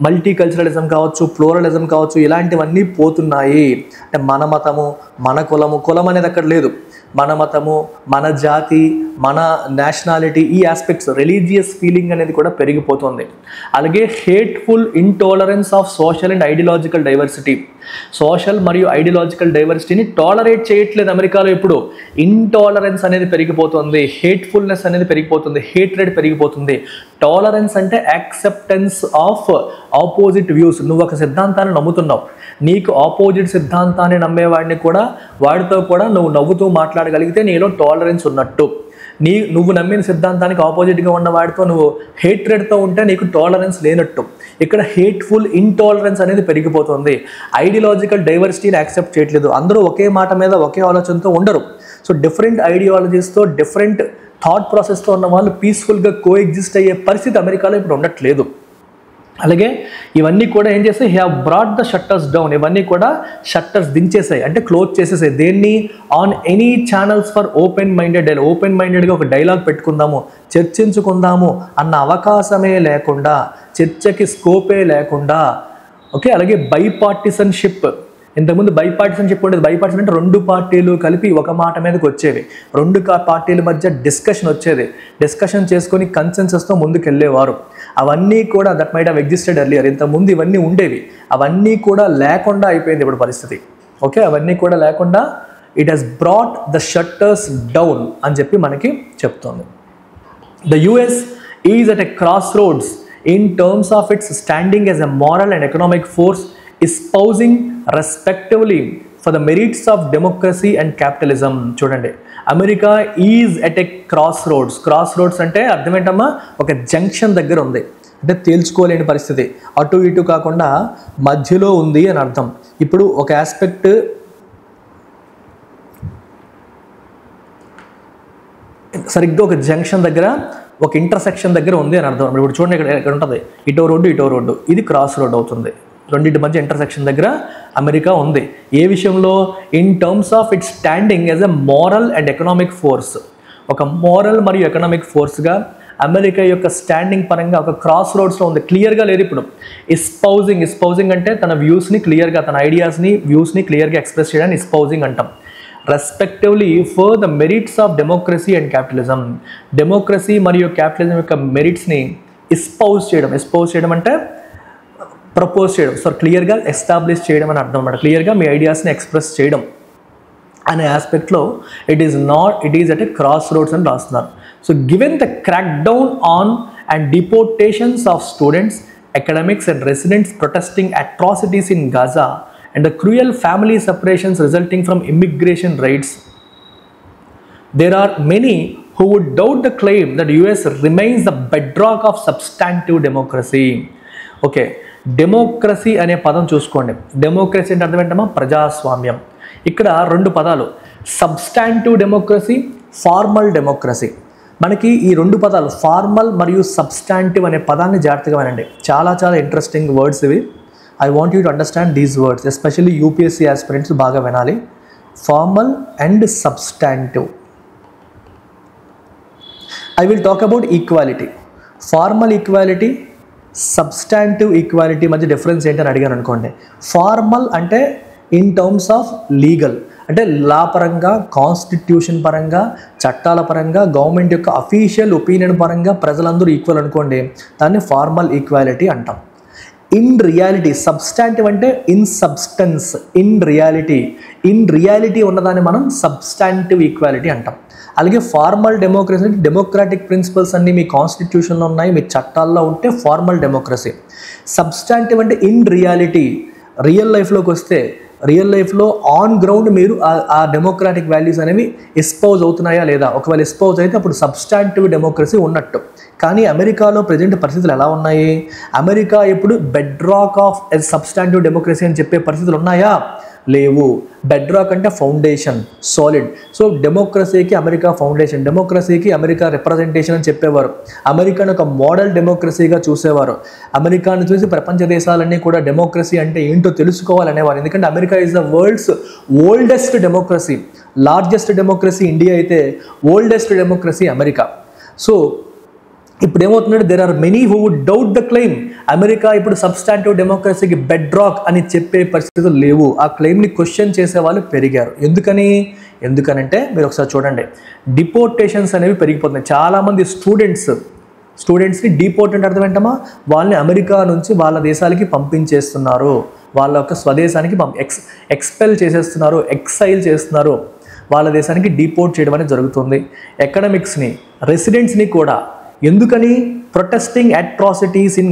మల్టీకల్చరలిజం కావచ్చు, ప్లూరలిజం కావచ్చు, ఇలాంటివన్నీ పోతున్నాయి. అంటే మన మతము, మన కులం అనేది అక్కడ లేదు, మన మతము, మన జాతి, మన నేషనాలిటీ, ఈ ఆస్పెక్ట్స్, రిలీజియస్ ఫీలింగ్ అనేది కూడా పెరిగిపోతుంది. అలాగే hateful intolerance of social and ideological diversity, social మరియు ఐడియాలజికల్ డైవర్సిటీని టాలరేట్ చేయట్లేదు అమెరికాలో. ఇప్పుడు ఇంటాలరెన్స్ అనేది పెరిగిపోతుంది, హేట్ఫుల్నెస్ అనేది పెరిగిపోతుంది, హేట్రెడ్ పెరిగిపోతుంది. టాలరెన్స్ అంటే యాక్సెప్టెన్స్ ఆఫ్ ఆపోజిట్ వ్యూస్. నువ్వు ఒక సిద్ధాంతాన్ని నమ్ముతున్నావు, నీకు ఆపోజిట్ సిద్ధాంతాన్ని నమ్మేవాడిని కూడా, వాడితో కూడా నువ్వు నవ్వుతూ మాట్లాడగలిగితే నీలో టాలరెన్స్ ఉన్నట్టు. నువ్వు నమ్మిన సిద్ధాంతానికి ఆపోజిట్గా ఉన్న వాడితో నువ్వు హేట్రెడ్తో ఉంటే నీకు టాలరెన్స్ లేనట్టు. ఇక్కడ హేట్ఫుల్ ఇంటాలరెన్స్ అనేది పెరిగిపోతుంది. ఐడియాలజికల్ డైవర్సిటీని యాక్సెప్ట్ చేయట్లేదు, అందరూ ఒకే మాట మీద ఒకే ఆలోచనతో ఉండరు. సో డిఫరెంట్ ఐడియాలజీస్తో, డిఫరెంట్ థాట్ ప్రాసెస్తో ఉన్న వాళ్ళు పీస్ఫుల్గా కోఎగ్జిస్ట్ అయ్యే పరిస్థితి అమెరికాలో ఇప్పుడు ఉండట్లేదు. అలాగే ఇవన్నీ కూడా ఏం చేస్తాయి? Have brought the shutters down. ఇవన్నీ కూడా షట్టర్స్ దించేసాయి, అంటే క్లోజ్ చేసేసాయి. దేన్ని? On any channels for open మైండెడ్గా ఒక డైలాగ్ పెట్టుకుందాము, చర్చించుకుందాము అన్న అవకాశమే లేకుండా, చర్చకి స్కోపే లేకుండా. ఓకే, అలాగే బైపార్టిసన్షిప్. ఇంతకుముందు బైపార్టిసన్షిప్ ఉండేది. బైపార్టిసన్ అంటే రెండు పార్టీలు కలిపి ఒక మాట మీదకి వచ్చేవి, రెండు పార్టీల మధ్య డిస్కషన్ వచ్చేది, డిస్కషన్ చేసుకొని కన్సెన్సస్తో ముందుకు వెళ్ళేవారు. అవన్నీ కూడా that might have existed earlier. ఇంతకుముందు ఇవన్నీ ఉండేవి, అవన్నీ కూడా లేకుండా అయిపోయింది ఇప్పుడు పరిస్థితి. ఓకే, అవన్నీ కూడా లేకుండా it has brought the shutters down అని చెప్పి మనకి చెప్తోంది. The US is at a cross roads in terms of it's standing as a moral and economic force espousing respectively for the merits of democracy and capitalism. చూడండి, America is at a cross roads అంటే అర్థం ఏంటమ్మా? ఒక junction దగ్గర ఉంది, అంటే తేల్చుకోలేని పరిస్థితి, అటు ఇటు కాకుండా మధ్యలో ఉంది అని అర్థం. ఇప్పుడు ఒక ఆస్పెక్ట్ సరిగ్గా ఒక జంక్షన్ దగ్గర, ఒక ఇంటర్సెక్షన్ దగ్గర ఉంది అని అర్థం. ఇప్పుడు చూడండి, ఇక్కడ ఉంటుంది ఇటో రోడ్డు, ఇది క్రాస్ రోడ్ అవుతుంది. రెండింటి మధ్య ఇంటర్సెక్షన్ దగ్గర అమెరికా ఉంది. ఏ విషయంలో? In terms of it's standing as a moral and economic force. ఒక మోరల్ మరియు ఎకనామిక్ ఫోర్స్గా అమెరికా యొక్క స్టాండింగ్ పరంగా ఒక క్రాస్ రోడ్స్లో ఉంది. క్లియర్గా లేదు ఇప్పుడు. ఎస్పౌజింగ్ అంటే తన వ్యూస్ని క్లియర్గా, తన ఐడియాస్ని, వ్యూస్ని క్లియర్గా ఎక్స్ప్రెస్ చేయడానికి ఎస్పౌజింగ్ అంటాం. Respectively for the merits of democracy and capitalism. Democracy మరియు క్యాపిటలిజం యొక్క మెరిట్స్ని ఎస్పౌజ్ చేయడం అంటే ప్రపోజ్ చేయడం. సో క్లియర్గా ఎస్టాబ్లిష్ చేయడం అని అర్థం అన్నమాట. క్లియర్గా మీ ఐడియాస్ని ఎక్స్ప్రెస్ చేయడం అనే ఆస్పెక్ట్లో it is at a crossroads అని రాస్తున్నారు. So given the crackdown on and deportations of students, academics and residents protesting atrocities in Gaza and the cruel family separations resulting from immigration raids, there are many who would doubt the claim that US remains the bedrock of substantive democracy. Okay, democracy అనే పదం చూసుకోండి. Democracy అంటే అర్థం ఏంటమ్మా? ప్రజాస్వామ్యం. ఇక్కడ రెండు పదాలు, సబ్స్టాంటివ్ డెమోక్రసీ, ఫార్మల్ డెమోక్రసీ. మనకి ఈ రెండు పదాలు ఫార్మల్ మరియు సబ్స్టాంటివ్ అనే పదాన్ని జాగ్రత్తగా వినండి. చాలా చాలా ఇంట్రెస్టింగ్ వర్డ్స్ ఇవి. I want you to understand these words, especially UPSC aspirants బాగా వినాలి. Formal and substantive. I will talk about equality. Formal equality, substantive equality మధ్య డిఫరెన్స్ ఏంటని అడిగాను అనుకోండి. ఫార్మల్ అంటే ఇన్ టర్మ్స్ ఆఫ్ లీగల్, అంటే లా పరంగా, కాన్స్టిట్యూషన్ పరంగా, చట్టాల పరంగా, గవర్నమెంట్ యొక్క అఫీషియల్ ఒపీనియన్ పరంగా ప్రజలందరూ ఈక్వల్ అనుకోండి, దాన్ని ఫార్మల్ ఈక్వాలిటీ అంటాం. ఇన్ రియాలిటీ, సబ్స్టాంటివ్ అంటే ఇన్ సబ్స్టెన్స్, ఇన్ రియాలిటీ ఉన్నదాన్ని మనం సబ్స్టాంటివ్ ఈక్వాలిటీ అంటాం. అలాగే ఫార్మల్ డెమోక్రసీ అంటే డెమోక్రాటిక్ ప్రిన్సిపల్స్ అన్నీ మీ కాన్స్టిట్యూషన్లో ఉన్నాయి, మీ చట్టాల్లో ఉంటే ఫార్మల్ డెమోక్రసీ. సబ్స్టాంటివ్ అంటే ఇన్ రియాలిటీ, రియల్ లైఫ్లోకి వస్తే రియల్ లైఫ్లో ఆన్ గ్రౌండ్ మీరు ఆ డెమోక్రాటిక్ వాల్యూస్ అనేవి ఎస్పౌజ్ అవుతున్నాయా లేదా, ఒకవేళ ఎస్పౌజ్ అయితే అప్పుడు సబ్స్టాంటివ్ డెమోక్రసీ ఉన్నట్టు. కానీ అమెరికాలో ప్రజెంట్ పరిస్థితులు ఎలా ఉన్నాయి? అమెరికా ఇప్పుడు bedrock of substantive democracy అని చెప్పే పరిస్థితులు ఉన్నాయా? లేవు. బెడ్ రాక్ అంటే ఫౌండేషన్, సాలిడ్. సో డెమోక్రసీకి అమెరికా ఫౌండేషన్, డెమోక్రసీకి అమెరికా రిప్రజెంటేషన్ అని చెప్పేవారు. అమెరికాను ఒక మోడల్ డెమోక్రసీగా చూసేవారు. అమెరికాను చూసి ప్రపంచ దేశాలన్నీ కూడా డెమోక్రసీ అంటే ఏంటో తెలుసుకోవాలనేవారు. ఎందుకంటే America is the world's oldest democracy. Largest democracy India అయితే ఓల్డెస్ట్ డెమోక్రసీ అమెరికా. సో ఇప్పుడు ఏమవుతుందంటే there are many who would doubt the claim. America ఇప్పుడు సబ్స్టాంటివ్ డెమోక్రసీకి బెడ్ రాక్ అని చెప్పే పరిస్థితులు లేవు. ఆ క్లెయిమ్ని క్వశ్చన్ చేసే వాళ్ళు పెరిగారు. ఎందుకనంటే మీరు ఒకసారి చూడండి, డిపోర్టేషన్స్ అనేవి పెరిగిపోతున్నాయి. చాలామంది స్టూడెంట్స్ని డిపోర్ట్ అంటే అర్థం ఏంటమ్మా? వాళ్ళని అమెరికా నుంచి వాళ్ళ దేశాలకి పంపించేస్తున్నారు, వాళ్ళ యొక్క స్వదేశానికి ఎక్స్పెల్ చేసేస్తున్నారు, ఎక్సైల్ చేస్తున్నారు, వాళ్ళ దేశానికి డిపోర్ట్ చేయడం అనేది జరుగుతుంది. ఎకడమిక్స్ని, రెసిడెంట్స్ని కూడా. ఎందుకని? ప్రొటెస్టింగ్ అట్రాసిటీస్ ఇన్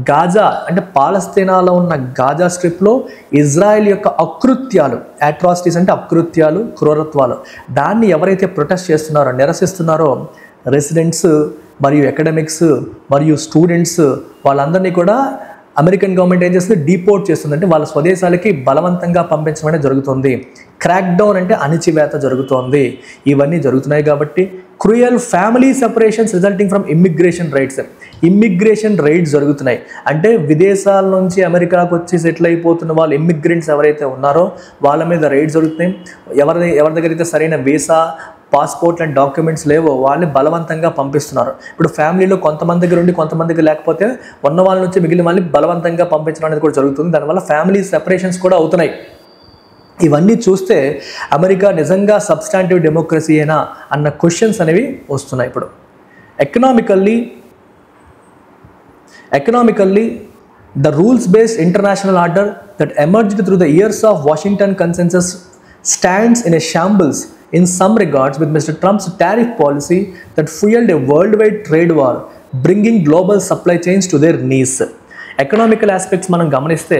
గాజా అంటే పాలస్తీనాలో ఉన్న గాజా స్ట్రిప్లో ఇజ్రాయెల్ యొక్క అకృత్యాలు, అట్రాసిటీస్ అంటే అకృత్యాలు, క్రూరత్వాలు, దాన్ని ఎవరైతే ప్రొటెస్ట్ చేస్తున్నారో, నిరసిస్తున్నారో రెసిడెంట్స్ మరియు ఎకడమిక్స్ మరియు స్టూడెంట్స్ వాళ్ళందరినీ కూడా అమెరికన్ గవర్నమెంట్ ఏం చేస్తుంది? డిపోర్ట్ చేస్తుంది. అంటే వాళ్ళ స్వదేశాలకి బలవంతంగా పంపించడం అనేది జరుగుతుంది. క్రాక్ డౌన్ అంటే అణిచివేత జరుగుతోంది. ఇవన్నీ జరుగుతున్నాయి కాబట్టి cruel family separations resulting from immigration rights జరుగుతున్నాయి. అంటే విదేశాల నుంచి అమెరికాకు వచ్చి సెటిల్ అయిపోతున్న వాళ్ళు ఇమ్మిగ్రెంట్స్ ఎవరైతే ఉన్నారో వాళ్ళ మీద రైట్స్ జరుగుతున్నాయి. ఎవరి దగ్గర అయితే సరైన వీసా, పాస్పోర్ట్ అండ్ డాక్యుమెంట్స్ లేవో వాళ్ళని బలవంతంగా పంపిస్తున్నారు. ఇప్పుడు ఫ్యామిలీలో కొంతమంది దగ్గర ఉండి కొంతమందికి లేకపోతే ఉన్న వాళ్ళ నుంచి మిగిలిన వాళ్ళని బలవంతంగా పంపించడం అనేది కూడా జరుగుతుంది. దానివల్ల ఫ్యామిలీ సెపరేషన్స్ కూడా అవుతున్నాయి. ఇవన్నీ చూస్తే అమెరికా నిజంగా సబ్స్టాంటివ్ డెమోక్రసీ అయినా అన్న క్వశ్చన్స్ అనేవి వస్తున్నాయి. ఇప్పుడు economically the rules based international order that emerged through the years of Washington consensus stands in a shambles in some regards with Mr. Trump's tariff policy that fueled a worldwide trade war, bringing global supply chains to their knees. Economical aspects మనం గమనిస్తే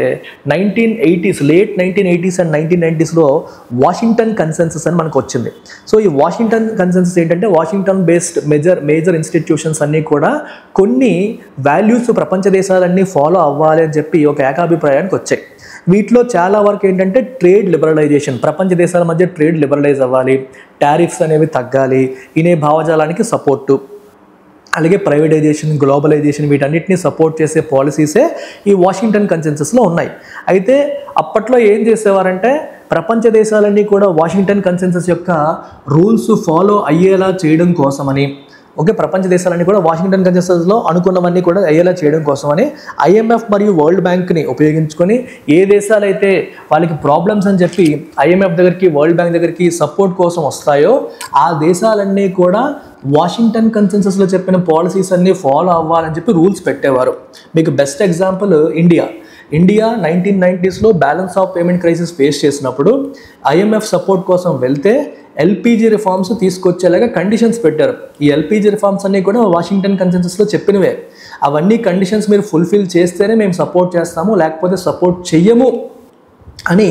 1980s, late 1980s and 1990sలో Washington consensus అని మనకు వచ్చింది. So ఈ Washington consensus ఏంటంటే Washington based major institutions అన్నీ కూడా కొన్ని వాల్యూస్ ప్రపంచ దేశాలన్నీ ఫాలో అవ్వాలి అని చెప్పి ఒక ఏకాభిప్రాయానికి వచ్చాయి. వీటిలో చాలా వరకు ఏంటంటే ట్రేడ్ లిబరలైజేషన్, ప్రపంచ దేశాల మధ్య ట్రేడ్ లిబరలైజ్ అవ్వాలి, టారిఫ్స్ అనేవి తగ్గాలి, ఇనే భావజాలానికి సపోర్టు, అలాగే ప్రైవేటైజేషన్, గ్లోబలైజేషన్ వీటన్నిటిని సపోర్ట్ చేసే పాలసీసే ఈ వాషింగ్టన్ కన్సెన్సస్లో ఉన్నాయి. అయితే అప్పట్లో ఏం చేసేవారంటే ప్రపంచ దేశాలన్నీ కూడా వాషింగ్టన్ కన్సెన్సస్ యొక్క రూల్స్ ఫాలో అయ్యేలా చేయడం కోసమని, ప్రపంచ దేశాలన్నీ కూడా వాషింగ్టన్ కన్సెన్సస్లో అనుకున్నవన్నీ కూడా అయ్యేలా చేయడం కోసమని ఐఎంఎఫ్ మరియు వరల్డ్ బ్యాంక్ని ఉపయోగించుకొని ఏ దేశాలైతే వాళ్ళకి ప్రాబ్లమ్స్ అని చెప్పి ఐఎంఎఫ్ దగ్గరికి, వరల్డ్ బ్యాంక్ దగ్గరికి సపోర్ట్ కోసం వస్తాయో ఆ దేశాలన్నీ కూడా వాషింగ్టన్ కన్సెన్సస్లో చెప్పిన పాలసీస్ అన్నీ ఫాలో అవ్వాలని చెప్పి రూల్స్ పెట్టేవారు. మీకు బెస్ట్ ఎగ్జాంపుల్ ఇండియా 1990sలో balance of payment crisis face చేసినప్పుడు ఐఎంఎఫ్ సపోర్ట్ కోసం వెళ్తే ఎల్పిజి రిఫార్మ్స్ తీసుకొచ్చేలాగా కండిషన్స్ పెట్టారు. ఈ ఎల్పిజి రిఫార్మ్స్ అన్నీ కూడా వాషింగ్టన్ కన్సెన్సస్లో చెప్పినవే. అవన్నీ కండిషన్స్ మీరు ఫుల్ఫిల్ చేస్తేనే మేము సపోర్ట్ చేస్తాము, లేకపోతే సపోర్ట్ చెయ్యము అని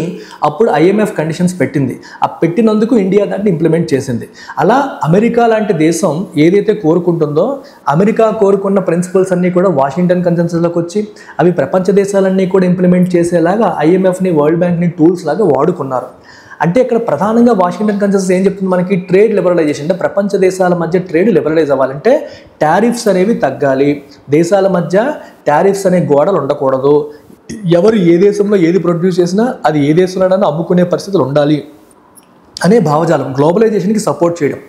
అప్పుడు ఐఎంఎఫ్ కండిషన్స్ పెట్టింది. ఆ పెట్టినందుకు ఇండియా దాన్ని ఇంప్లిమెంట్ చేసింది. అలా అమెరికా లాంటి దేశం ఏదైతే కోరుకుంటుందో, అమెరికా కోరుకున్న ప్రిన్సిపల్స్ అన్నీ కూడా వాషింగ్టన్ కన్సెన్సస్లోకి వచ్చి అవి ప్రపంచ దేశాలన్నీ కూడా ఇంప్లిమెంట్ చేసేలాగా ఐఎంఎఫ్ని, వరల్డ్ బ్యాంక్ని టూల్స్ లాగా వాడుకున్నారు. అంటే ఇక్కడ ప్రధానంగా వాషింగ్టన్ కన్సెన్సస్ ఏం చెప్తుంది మనకి? Trade liberalisation. అంటే ప్రపంచ దేశాల మధ్య ట్రేడ్ లిబరలైజ్ అవ్వాలంటే టారిఫ్స్ అనేవి తగ్గాలి, దేశాల మధ్య టారిఫ్స్ అనే గోడలు ఉండకూడదు, ఎవరు ఏ దేశంలో ఏది ప్రొడ్యూస్ చేసినా అది ఏ దేశంలోనైనా అమ్ముకునే పరిస్థితులు ఉండాలి అనే భావజాలం, గ్లోబలైజేషన్కి సపోర్ట్ చేయడం.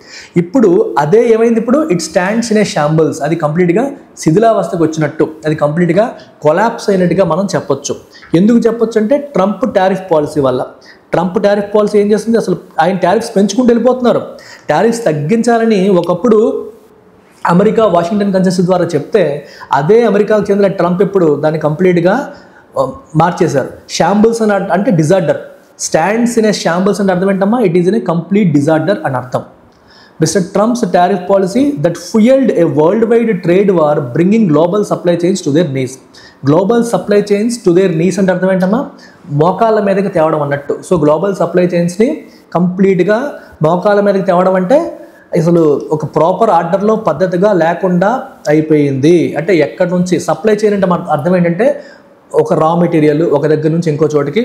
ఇప్పుడు అదే ఏమైంది? ఇప్పుడు it stands in a shambles. అది కంప్లీట్గా శిథిలావస్థకు వచ్చినట్టు, అది కంప్లీట్గా కొలాప్స్ అయినట్టుగా మనం చెప్పొచ్చు. ఎందుకు చెప్పొచ్చు అంటే ట్రంప్ టారిఫ్ పాలసీ వల్ల. ట్రంప్ టారిఫ్ పాలసీ ఏం చేస్తుంది? అసలు ఆయన టారిఫ్స్ పెంచుకుంటూ వెళ్ళిపోతున్నారు. టారిఫ్స్ తగ్గించాలని ఒకప్పుడు అమెరికా వాషింగ్టన్ కన్సెన్సస్ ద్వారా చెప్తే, అదే అమెరికాకు చెందిన ట్రంప్ ఇప్పుడు దాన్ని కంప్లీట్గా మార్చేశారు. షాంబుల్స్ అని అంటే disorder. Stands in a shambles అంటే అర్థం ఏంటమ్మా? It is in a complete disorder అని అర్థం. Mr Trump's tariff policy that fuelled a worldwide trade war bringing global supply chains to their knees. Global supply chains to their knees అంటే అర్థం ఏంటమ్మా? మోకాళ్ళ మీదకి తేవడం అన్నట్టు. సో గ్లోబల్ సప్లై చైన్స్ని కంప్లీట్గా మోకాళ్ళ మీదకి తేవడం అంటే అసలు ఒక ప్రాపర్ ఆర్డర్లో పద్ధతిగా లేకుండా అయిపోయింది. అంటే ఎక్కడి నుంచి సప్లై చైన్ అంటే అర్థం ఏంటంటే ఒక రా మెటీరియల్ ఒక దగ్గర నుంచి ఇంకో చోటికి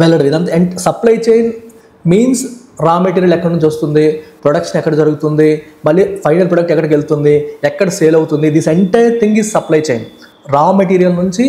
వెళ్ళడం. ఇదంతా supply chain means raw material ఎక్కడి నుంచి వస్తుంది, ప్రొడక్షన్ ఎక్కడ జరుగుతుంది, మళ్ళీ ఫైనల్ ప్రొడక్ట్ ఎక్కడికి వెళ్తుంది, ఎక్కడ సేల్ అవుతుంది. This entire thing is supply chain. Raw material నుంచి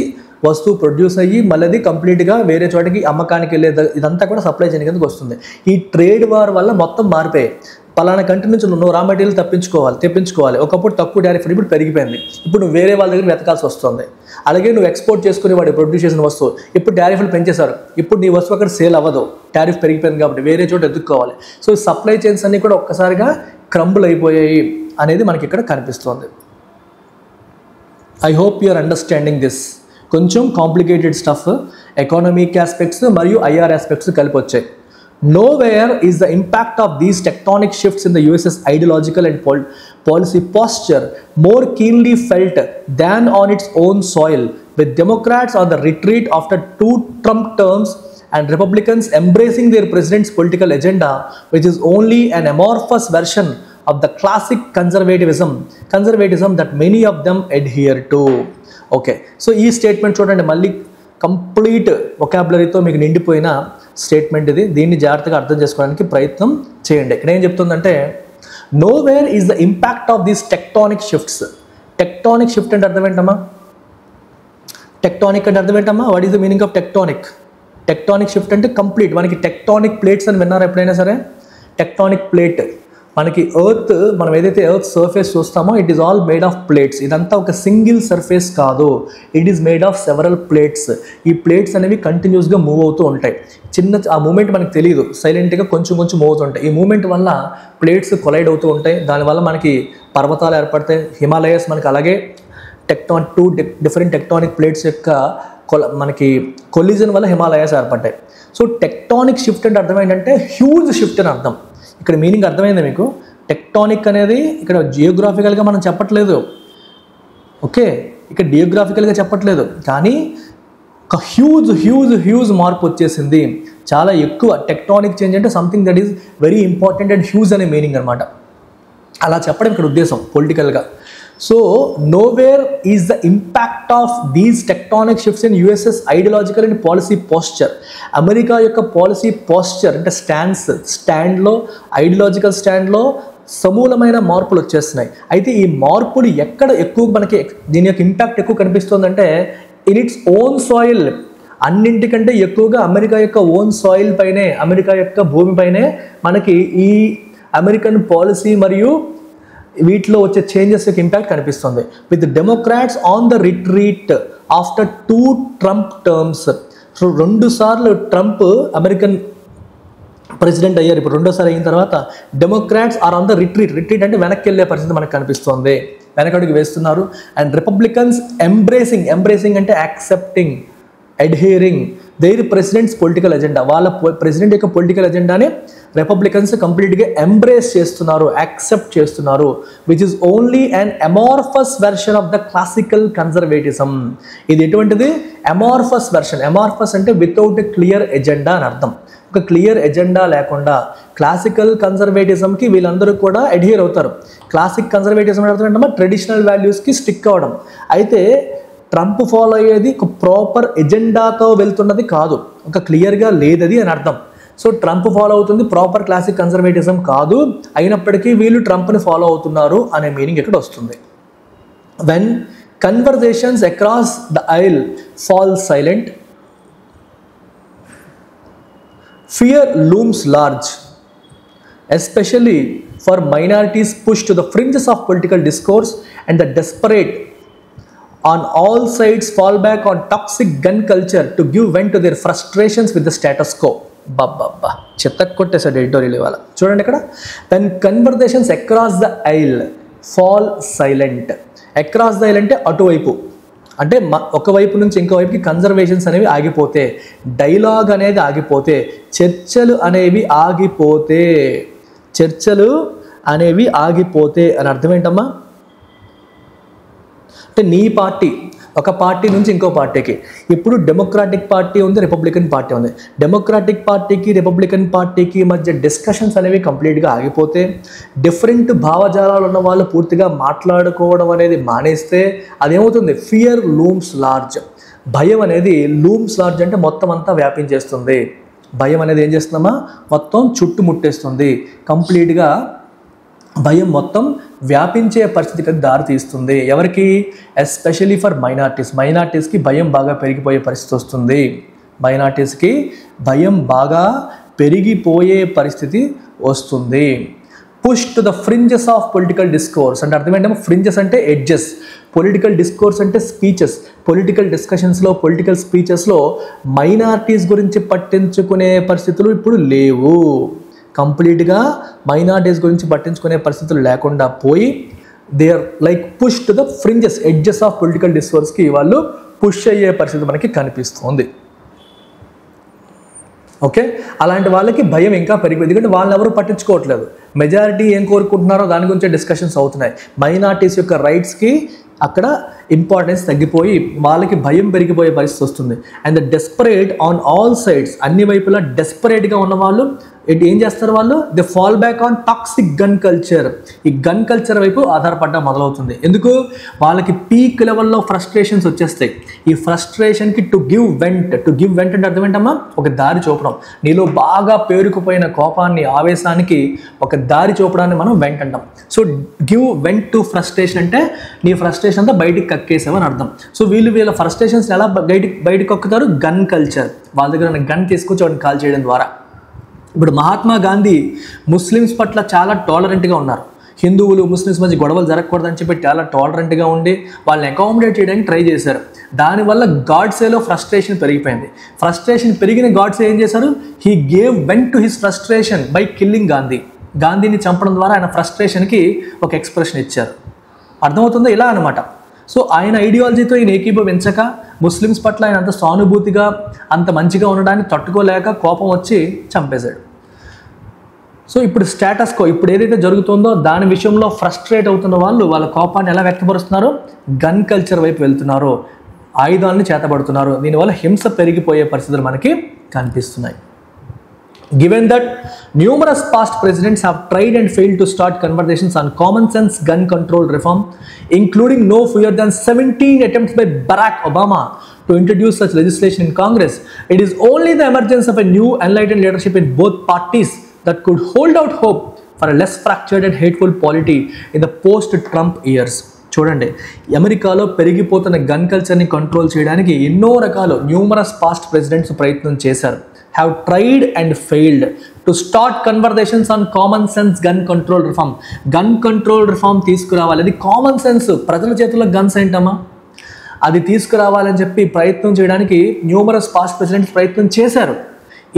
వస్తువు ప్రొడ్యూస్ అయ్యి మళ్ళీ అది కంప్లీట్గా వేరే చోటికి అమ్మకానికి వెళ్ళేది, ఇదంతా కూడా సప్లై చైన్ కిందకి వస్తుంది. ఈ ట్రేడ్ వార్ వల్ల మొత్తం మారిపోయాయి. పలానా కంట్రీ నుంచి నువ్వు రా మెటీరియల్ తెప్పించుకోవాలి. ఒకప్పుడు తక్కువ టారిఫ్, ఇప్పుడు పెరిగిపోయింది. ఇప్పుడు నువ్వు వేరే వాళ్ళ దగ్గర వెతకాల్సి వస్తుంది. అలాగే నువ్వు ఎక్స్పోర్ట్ చేసుకునే వాడు ప్రొడ్యూస్ చేసిన వస్తువు ఇప్పుడు టారిఫ్లు పెంచేశారు. ఇప్పుడు నీ వస్తువు అక్కడ సేల్ అవ్వదు, టారిఫ్ పెరిగిపోయింది కాబట్టి వేరే చోట ఎదుక్కోవాలి. సో ఈ సప్లై చైన్స్ అన్నీ కూడా ఒక్కసారిగా క్రంబుల్ అయిపోయాయి అనేది మనకి ఇక్కడ కనిపిస్తుంది. I hope you're understanding this. కొంచెం కాంప్లికేటెడ్ స్టఫ్, ఎకానమిక్ ఆస్పెక్ట్స్ మరియు ఐఆర్ ఆస్పెక్ట్స్ కలిపి వచ్చాయి. Nowhere is the impact of these tectonic shifts in the US's ideological and policy posture more keenly felt than on its own soil, with Democrats on the retreat after 2 Trump terms and Republicans embracing their president's political agenda, which is only an amorphous version of the classic conservatism that many of them adhere to. Okay, so ఈ statement చూడండి, మళ్ళీ complete వొకాబులరీతో మీకు నిండిపోయిన statement ఇది. దీన్ని జాగ్రత్తగా అర్థం చేసుకోవడానికి ప్రయత్నం చేయండి. ఇక్కడ ఏం చెప్తుందంటే, nowhere is the impact of these tectonic shifts. Tectonic shift అంటే అర్థం ఏంటమ్మా? టెక్టానిక్ అంటే అర్థం ఏంటమ్మా? What is the meaning of tectonic? Tectonic shift అంటే కంప్లీట్. మనకి టెక్టానిక్ ప్లేట్స్ అని విన్నారా ఎప్పుడైనా సరే? టెక్టానిక్ ప్లేట్ మనకి ఎర్త్, మనం ఏదైతే ఎర్త్ సర్ఫేస్ చూస్తామో it is all made of plates. ఇదంతా ఒక సింగిల్ సర్ఫేస్ కాదు, it is made of several plates. ఈ ప్లేట్స్ అనేవి కంటిన్యూస్గా మూవ్ అవుతూ ఉంటాయి. ఆ మూమెంట్ మనకు తెలియదు, సైలెంట్గా కొంచెం మూవ్ అవుతుంటాయి. ఈ మూమెంట్ వల్ల ప్లేట్స్ కొలైడ్ అవుతూ ఉంటాయి. దానివల్ల మనకి పర్వతాలు ఏర్పడతాయి, హిమాలయస్ మనకి. అలాగే టూ డిఫరెంట్ టెక్టానిక్ ప్లేట్స్ యొక్క మనకి కొలిజన్ వల్ల హిమాలయాస్ ఏర్పడ్డాయి. సో టెక్టానిక్ షిఫ్ట్ అంటే అర్థం ఏంటంటే హ్యూజ్ షిఫ్ట్ అని అర్థం. ఇక్కడ మీనింగ్ అర్థమైంది మీకు? టెక్టానిక్ అనేది ఇక్కడ జియోగ్రాఫికల్గా మనం చెప్పట్లేదు, ఓకే? ఇక్కడ జియోగ్రాఫికల్గా చెప్పట్లేదు, కానీ ఒక హ్యూజ్ మార్పు వచ్చేసింది, చాలా ఎక్కువ. టెక్టానిక్ చేంజ్ అంటే something that is very important and huge అనే మీనింగ్ అనమాట. అలా చెప్పడం ఇక్కడ ఉద్దేశం పొలిటికల్గా. So nowhere is the impact of these tectonic shifts in USS ideological and policy posture. America యొక్క పాలసీ పోస్చర్ అంటే స్టాండ్లో, ఐడియాలజికల్ స్టాండ్లో సమూలమైన మార్పులు వచ్చేస్తున్నాయి. అయితే ఈ మార్పులు ఎక్కడ ఎక్కువ మనకి దీని యొక్క ఇంపాక్ట్ ఎక్కువ కనిపిస్తుందంటే ఇన్ ఇట్స్ ఓన్ సాయిల్. అన్నింటికంటే ఎక్కువగా అమెరికా యొక్క ఓన్ సాయిల్ పైనే, అమెరికా యొక్క భూమిపైనే మనకి ఈ అమెరికన్ పాలసీ మరియు వీటిలో వచ్చే చేంజెస్ యొక్క ఇంపాక్ట్ కనిపిస్తుంది. With Democrats on the retreat after 2 Trump terms. So 2 సార్లు ట్రంప్ అమెరికన్ ప్రెసిడెంట్ అయ్యారు. ఇప్పుడు 2వ సారి అయిన తర్వాత democrats are on the retreat అంటే వెనక్కి వెళ్ళే పరిస్థితి మనకు కనిపిస్తుంది, వెనకడుగు వేస్తున్నారు. అండ్ రిపబ్లికన్స్ ఎంబ్రేసింగ్ అంటే accepting, adhering their president's political agenda, వాళ్ళ ప్రెసిడెంట్ యొక్క పొలిటికల్ ఎజెండాని రిపబ్లికన్స్ కంప్లీట్గా ఎంబ్రేస్ చేస్తున్నారు, యాక్సెప్ట్ చేస్తున్నారు, which is only and amorphous version of the classical conservatism. ఇది ఎటువంటిది? Amorphous version. అమార్ఫస్ అంటే వితౌట్ ఎ క్లియర్ ఎజెండా అని అర్థం. ఒక క్లియర్ ఎజెండా లేకుండా క్లాసికల్ కన్జర్వేటిజంకి వీళ్ళందరూ కూడా అడ్హియర్ అవుతారు. క్లాసిక్ కన్జర్వేటిజం అంటే ట్రెడిషనల్ వాల్యూస్కి స్టిక్ అవ్వడం. అయితే ట్రంప్ ఫాలో అయ్యేది ఒక ప్రాపర్ ఎజెండాతో వెళ్తున్నది కాదు, ఒక క్లియర్గా లేదది అని అర్థం. సో ట్రంప్ ఫాలో అవుతుంది ప్రాపర్ క్లాసిక్ కన్జర్వేటిజం కాదు, అయినప్పటికీ వీళ్ళు ట్రంప్ని ఫాలో అవుతున్నారు అనే మీనింగ్ ఇక్కడ వస్తుంది. When conversations across the I'll fall silent, fear looms large, especially for minorities pushed to the fringes of political discourse, and the desperate on all sides fall back on toxic gun culture to give vent to their frustrations with the status quo. బాబా చెత్త కొట్టేసాడు editorial ఇవాళ. చూడండి ఇక్కడ, when conversations across the aisle fall silent. across the aisle అంటే అటువైపు, అంటే ఒకవైపు నుంచి ఇంకోవైపుకి conservations అనేవి ఆగిపోతే, డైలాగ్ అనేది ఆగిపోతే, చర్చలు అనేవి ఆగిపోతే అని అర్థం ఏంటమ్మా? అంటే నీ పార్టీ ఒక పార్టీ నుంచి ఇంకో పార్టీకి, ఇప్పుడు డెమోక్రాటిక్ పార్టీ ఉంది, రిపబ్లికన్ పార్టీ ఉంది. డెమోక్రాటిక్ పార్టీకి రిపబ్లికన్ పార్టీకి మధ్య డిస్కషన్స్ అనేవి కంప్లీట్గా ఆగిపోతే, డిఫరెంట్ భావజాలాలు ఉన్న వాళ్ళు పూర్తిగా మాట్లాడుకోవడం అనేది మానేస్తే అదేమవుతుంది? Fear looms large. భయం అనేది లూమ్స్ లార్జ్ అంటే మొత్తం అంతా వ్యాపించేస్తుంది. భయం అనేది ఏం చేస్తుందమ్మా? మొత్తం చుట్టుముట్టేస్తుంది. కంప్లీట్గా భయం మొత్తం వ్యాపించే పరిస్థితికి దారి తీస్తుంది. ఎవరికి? ఎస్పెషలీ ఫర్ మైనార్టీస్కి భయం బాగా పెరిగిపోయే పరిస్థితి వస్తుంది. మైనార్టీస్కి భయం బాగా పెరిగిపోయే పరిస్థితి వస్తుంది. Push to the fringes of political discourse అంటే అర్థం ఏంటంటే, ఫ్రింజెస్ అంటే ఎడ్జెస్, పొలిటికల్ డిస్కోర్స్ అంటే స్పీచెస్. పొలిటికల్ డిస్కషన్స్లో, పొలిటికల్ స్పీచెస్లో మైనార్టీస్ గురించి పట్టించుకునే పరిస్థితులు ఇప్పుడు లేవు. కంప్లీట్గా మైనారిటీస్ గురించి పట్టించుకునే పరిస్థితులు లేకుండా పోయి, they are like push to the fringes, edges of political డిస్కోర్స్కి వాళ్ళు పుష్ అయ్యే పరిస్థితి మనకి కనిపిస్తుంది. ఓకే, అలాంటి వాళ్ళకి భయం ఇంకా పెరిగిపోయింది, ఎందుకంటే వాళ్ళని ఎవరు పట్టించుకోవట్లేదు. మెజారిటీ ఏం కోరుకుంటున్నారో దాని గురించే డిస్కషన్స్ అవుతున్నాయి. మైనారిటీస్ యొక్క రైట్స్కి అక్కడ ఇంపార్టెన్స్ తగ్గిపోయి వాళ్ళకి భయం పెరిగిపోయే పరిస్థితి వస్తుంది. And the desperate on all sides, అన్ని వైపులా డెస్పరేట్గా ఉన్న వాళ్ళు ఏం చేస్తారు? వాళ్ళు they fall back on toxic gun culture. ఈ గన్ కల్చర్ వైపు ఆధారపడడం మొదలవుతుంది. ఎందుకు? వాళ్ళకి పీక్ లెవెల్లో ఫ్రస్ట్రేషన్స్ వచ్చేస్తాయి. ఈ ఫ్రస్ట్రేషన్కి టు గివ్ వెంట్ అంటే అర్థం ఏంటమ్మా? ఒక దారి చూపడం. నీలో బాగా పేరుకుపోయిన కోపాన్ని, ఆవేశానికి ఒక దారి చూపడాన్ని మనం వెంట్ అంటాం. So give went to frustration అంటే నీ ఫ్రస్ట్రేషన్ అంతా బయటికి కక్కేసామని అర్థం. సో వీళ్ళ ఫ్రస్ట్రేషన్స్ ఎలా బయటికి కక్కుతారు? Gun culture. వాళ్ళ దగ్గర గన్ తీసుకొచ్చి వాడిని కాల్ చేయడం ద్వారా. ఇప్పుడు మహాత్మా గాంధీ ముస్లిమ్స్ పట్ల చాలా టాలరెంట్గా ఉన్నారు. హిందువులు ముస్లిమ్స్ మధ్య గొడవలు జరగకూడదని చెప్పి చాలా టాలరెంట్గా ఉండి వాళ్ళని అకామిడేట్ చేయడానికి ట్రై చేశారు. దానివల్ల గాడ్సేలో ఫ్రస్ట్రేషన్ పెరిగిపోయింది. ఫ్రస్ట్రేషన్ పెరిగిన గాడ్సే ఏం చేశారు? He gave went to his frustration by killing గాంధీని చంపడం ద్వారా ఆయన ఫ్రస్ట్రేషన్కి ఒక ఎక్స్ప్రెషన్ ఇచ్చారు. అర్థమవుతుందో? ఇలా అనమాట. సో ఆయన ఐడియాలజీతో ఈయన ఏకీభవించక, ముస్లిమ్స్ పట్ల ఆయన అంత సానుభూతిగా, అంత మంచిగా ఉండడాన్ని తట్టుకోలేక కోపం వచ్చి చంపేశాడు. సో ఇప్పుడు స్టేటస్ కో, ఇప్పుడు ఏదైతే జరుగుతుందో దాని విషయంలో ఫ్రస్ట్రేట్ అవుతున్న వాళ్ళు వాళ్ళ కోపాన్ని ఎలా వ్యక్తపరుస్తున్నారు? గన్ కల్చర్ వైపు వెళ్తున్నారు, ఆయుధాలను చేతబడుతున్నారు. దీనివల్ల హింస పెరిగిపోయే పరిస్థితులు మనకి కనిపిస్తున్నాయి. Given that numerous past presidents have tried and failed to start conversations on common sense gun control reform, including no fewer than 17 attempts by Barack Obama to introduce such legislation in Congress, it is only the emergence of a new enlightened leadership in both parties that could hold out hope for a less fractured and hateful polity in the post-Trump years. చూడండి, అమెరికాలో పెరిగిపోతున్న gun కల్చర్ని control చేయడానికి ఎన్నో రకాలు numerous past presidents ప్రయత్నం చేశారు. have tried and failed to start conversations on common sense gun control reform. Gun control reform తీసుకురావాలి. అది కామన్ సెన్స్, ప్రజల చేతుల్లో గన్స్ ఏంటమ్మా, అది తీసుకురావాలని చెప్పి ప్రయత్నం చేయడానికి న్యూమరస్ పాస్ట్ ప్రెసిడెంట్స్ ప్రయత్నం చేశారు.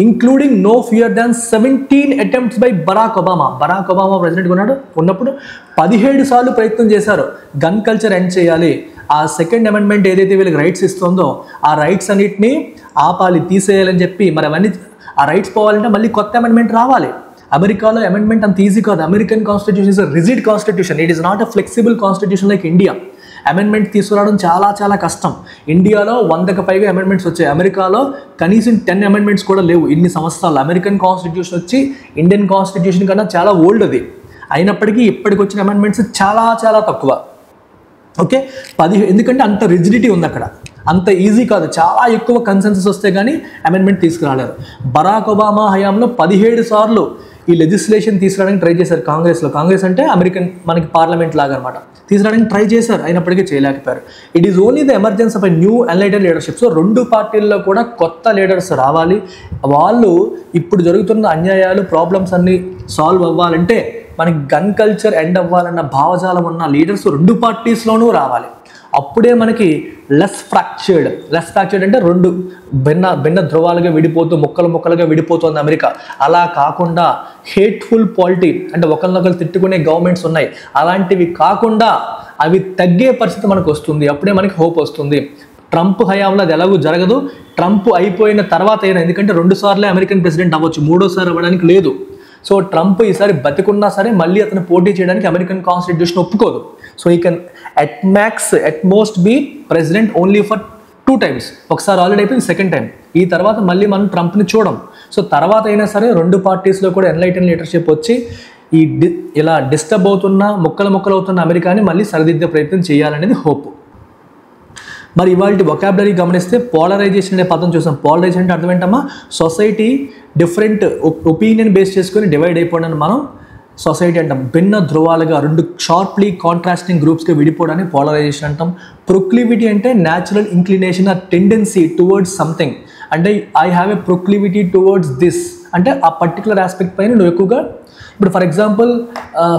Including no fewer than 17 attempts by Barack Obama ప్రెసిడెంట్గా ఉన్నప్పుడు 17 సార్లు ప్రయత్నం చేశారు గన్ కల్చర్ ఎండ్ చేయాలి, ఆ సెకండ్ అమెండ్మెంట్ ఏదైతే వీళ్ళకి రైట్స్ ఇస్తుందో ఆ రైట్స్ అన్నిటిని ఆపాలి, తీసేయాలని చెప్పి, మరి అవన్నీ ఆ రైట్స్ పోవాలంటే మళ్ళీ కొత్త అమెండ్మెంట్ రావాలి. అమెరికాలో అమెండ్మెంట్ అంత ఈజీ కాదు. American constitution is a rigid constitution, it is not a flexible constitution like India. Amendment తీసుకురావడం చాలా చాలా కష్టం. ఇండియాలో 100కు పైగా అమెండ్మెంట్స్ వచ్చాయి, అమెరికాలో కనీసం 10 అమెండ్మెంట్స్ కూడా లేవు ఇన్ని సంవత్సరాలు. అమెరికన్ కాన్స్టిట్యూషన్ వచ్చి ఇండియన్ కాన్స్టిట్యూషన్ కన్నా చాలా ఓల్డ్ అది. అయినప్పటికీ ఇప్పటికి వచ్చిన అమెండ్మెంట్స్ చాలా చాలా తక్కువ. ఓకే, ఎందుకంటే అంత రిజిడిటీ ఉంది అక్కడ, అంత ఈజీ కాదు. చాలా ఎక్కువ కన్సెన్సస్ వస్తే కానీ అమెండ్మెంట్ తీసుకురాలేరు. బరాక్ ఒబామా హయాంలో 17 సార్లు ఈ లెజిస్లేషన్ తీసుకురావడానికి ట్రై చేశారు కాంగ్రెస్లో. కాంగ్రెస్ అంటే అమెరికన్ మనకి పార్లమెంట్ లాగా అనమాట. తీసుకురావడానికి ట్రై చేశారు, అయినప్పటికీ చేయలేకపోయారు. It is only the emergency of a new enlightened leadership. So 2 పార్టీల్లో కూడా కొత్త లీడర్స్ రావాలి. వాళ్ళు ఇప్పుడు జరుగుతున్న అన్యాయాలు, ప్రాబ్లమ్స్ అన్నీ సాల్వ్ అవ్వాలంటే, మనకి గన్ కల్చర్ ఎండ్ అవ్వాలన్న భావజాలం ఉన్న లీడర్స్ 2 పార్టీస్లోనూ రావాలి. అప్పుడే మనకి లెస్ ఫ్రాక్చర్డ్ అంటే 2 భిన్న ధ్రువాలుగా విడిపోతూ, ముక్కలుగా విడిపోతుంది అమెరికా. అలా కాకుండా హేట్ఫుల్ పాలిటీ అంటే ఒకరినొకరు తిట్టుకునే గవర్నమెంట్స్ ఉన్నాయి, అలాంటివి కాకుండా అవి తగ్గే పరిస్థితి మనకు వస్తుంది. అప్పుడే మనకి హోప్ వస్తుంది. ట్రంప్ హయాంలో అది ఎలాగూ జరగదు. ట్రంప్ అయిపోయిన తర్వాత అయినా, ఎందుకంటే 2 సార్లే అమెరికన్ ప్రెసిడెంట్ అవ్వచ్చు, 3వసారి అవ్వడానికి లేదు. సో ట్రంప్ ఈసారి బతికున్నా సరే మళ్ళీ అతను పోటీ చేయడానికి అమెరికన్ కాన్స్టిట్యూషన్ ఒప్పుకోదు. So he can at most be president only for 2 times. ఒకసారి ఆల్రెడీ అయిపోయింది, సెకండ్ టైం. ఈ తర్వాత మళ్ళీ మనం ట్రంప్ని చూడం. సో తర్వాత అయినా సరే 2 పార్టీస్లో కూడా ఎన్లైటెన్ లీడర్షిప్ వచ్చి ఇలా డిస్టర్బ్ అవుతున్న, ముక్కలు అవుతున్న అమెరికాని మళ్ళీ సరిదిద్దే ప్రయత్నం చేయాలనేది హోప్. మరి ఇవాళ వొకాబులరీ గమనిస్తే పోలరైజేషన్ అనే పదం చూసాం. పోలరైజేషన్ అంటే అర్థం ఏంటమ్మా? సొసైటీ డిఫరెంట్ ఒపీనియన్ బేస్ చేసుకొని డివైడ్ అయిపోవడానికి మనం సొసైటీ అంటాం. భిన్న ధ్రువాలుగా 2 షార్ప్లీ కాంట్రాస్టింగ్ గ్రూప్స్గా విడిపోవడానికి పోలరైజేషన్ అంటాం. ప్రొక్లివిటీ అంటే natural inclination or tendency towards something. అంటే I have a proclivity towards this అంటే ఆ పర్టికులర్ ఆస్పెక్ట్ పైన నువ్వు ఎక్కువగా, ఇప్పుడు for example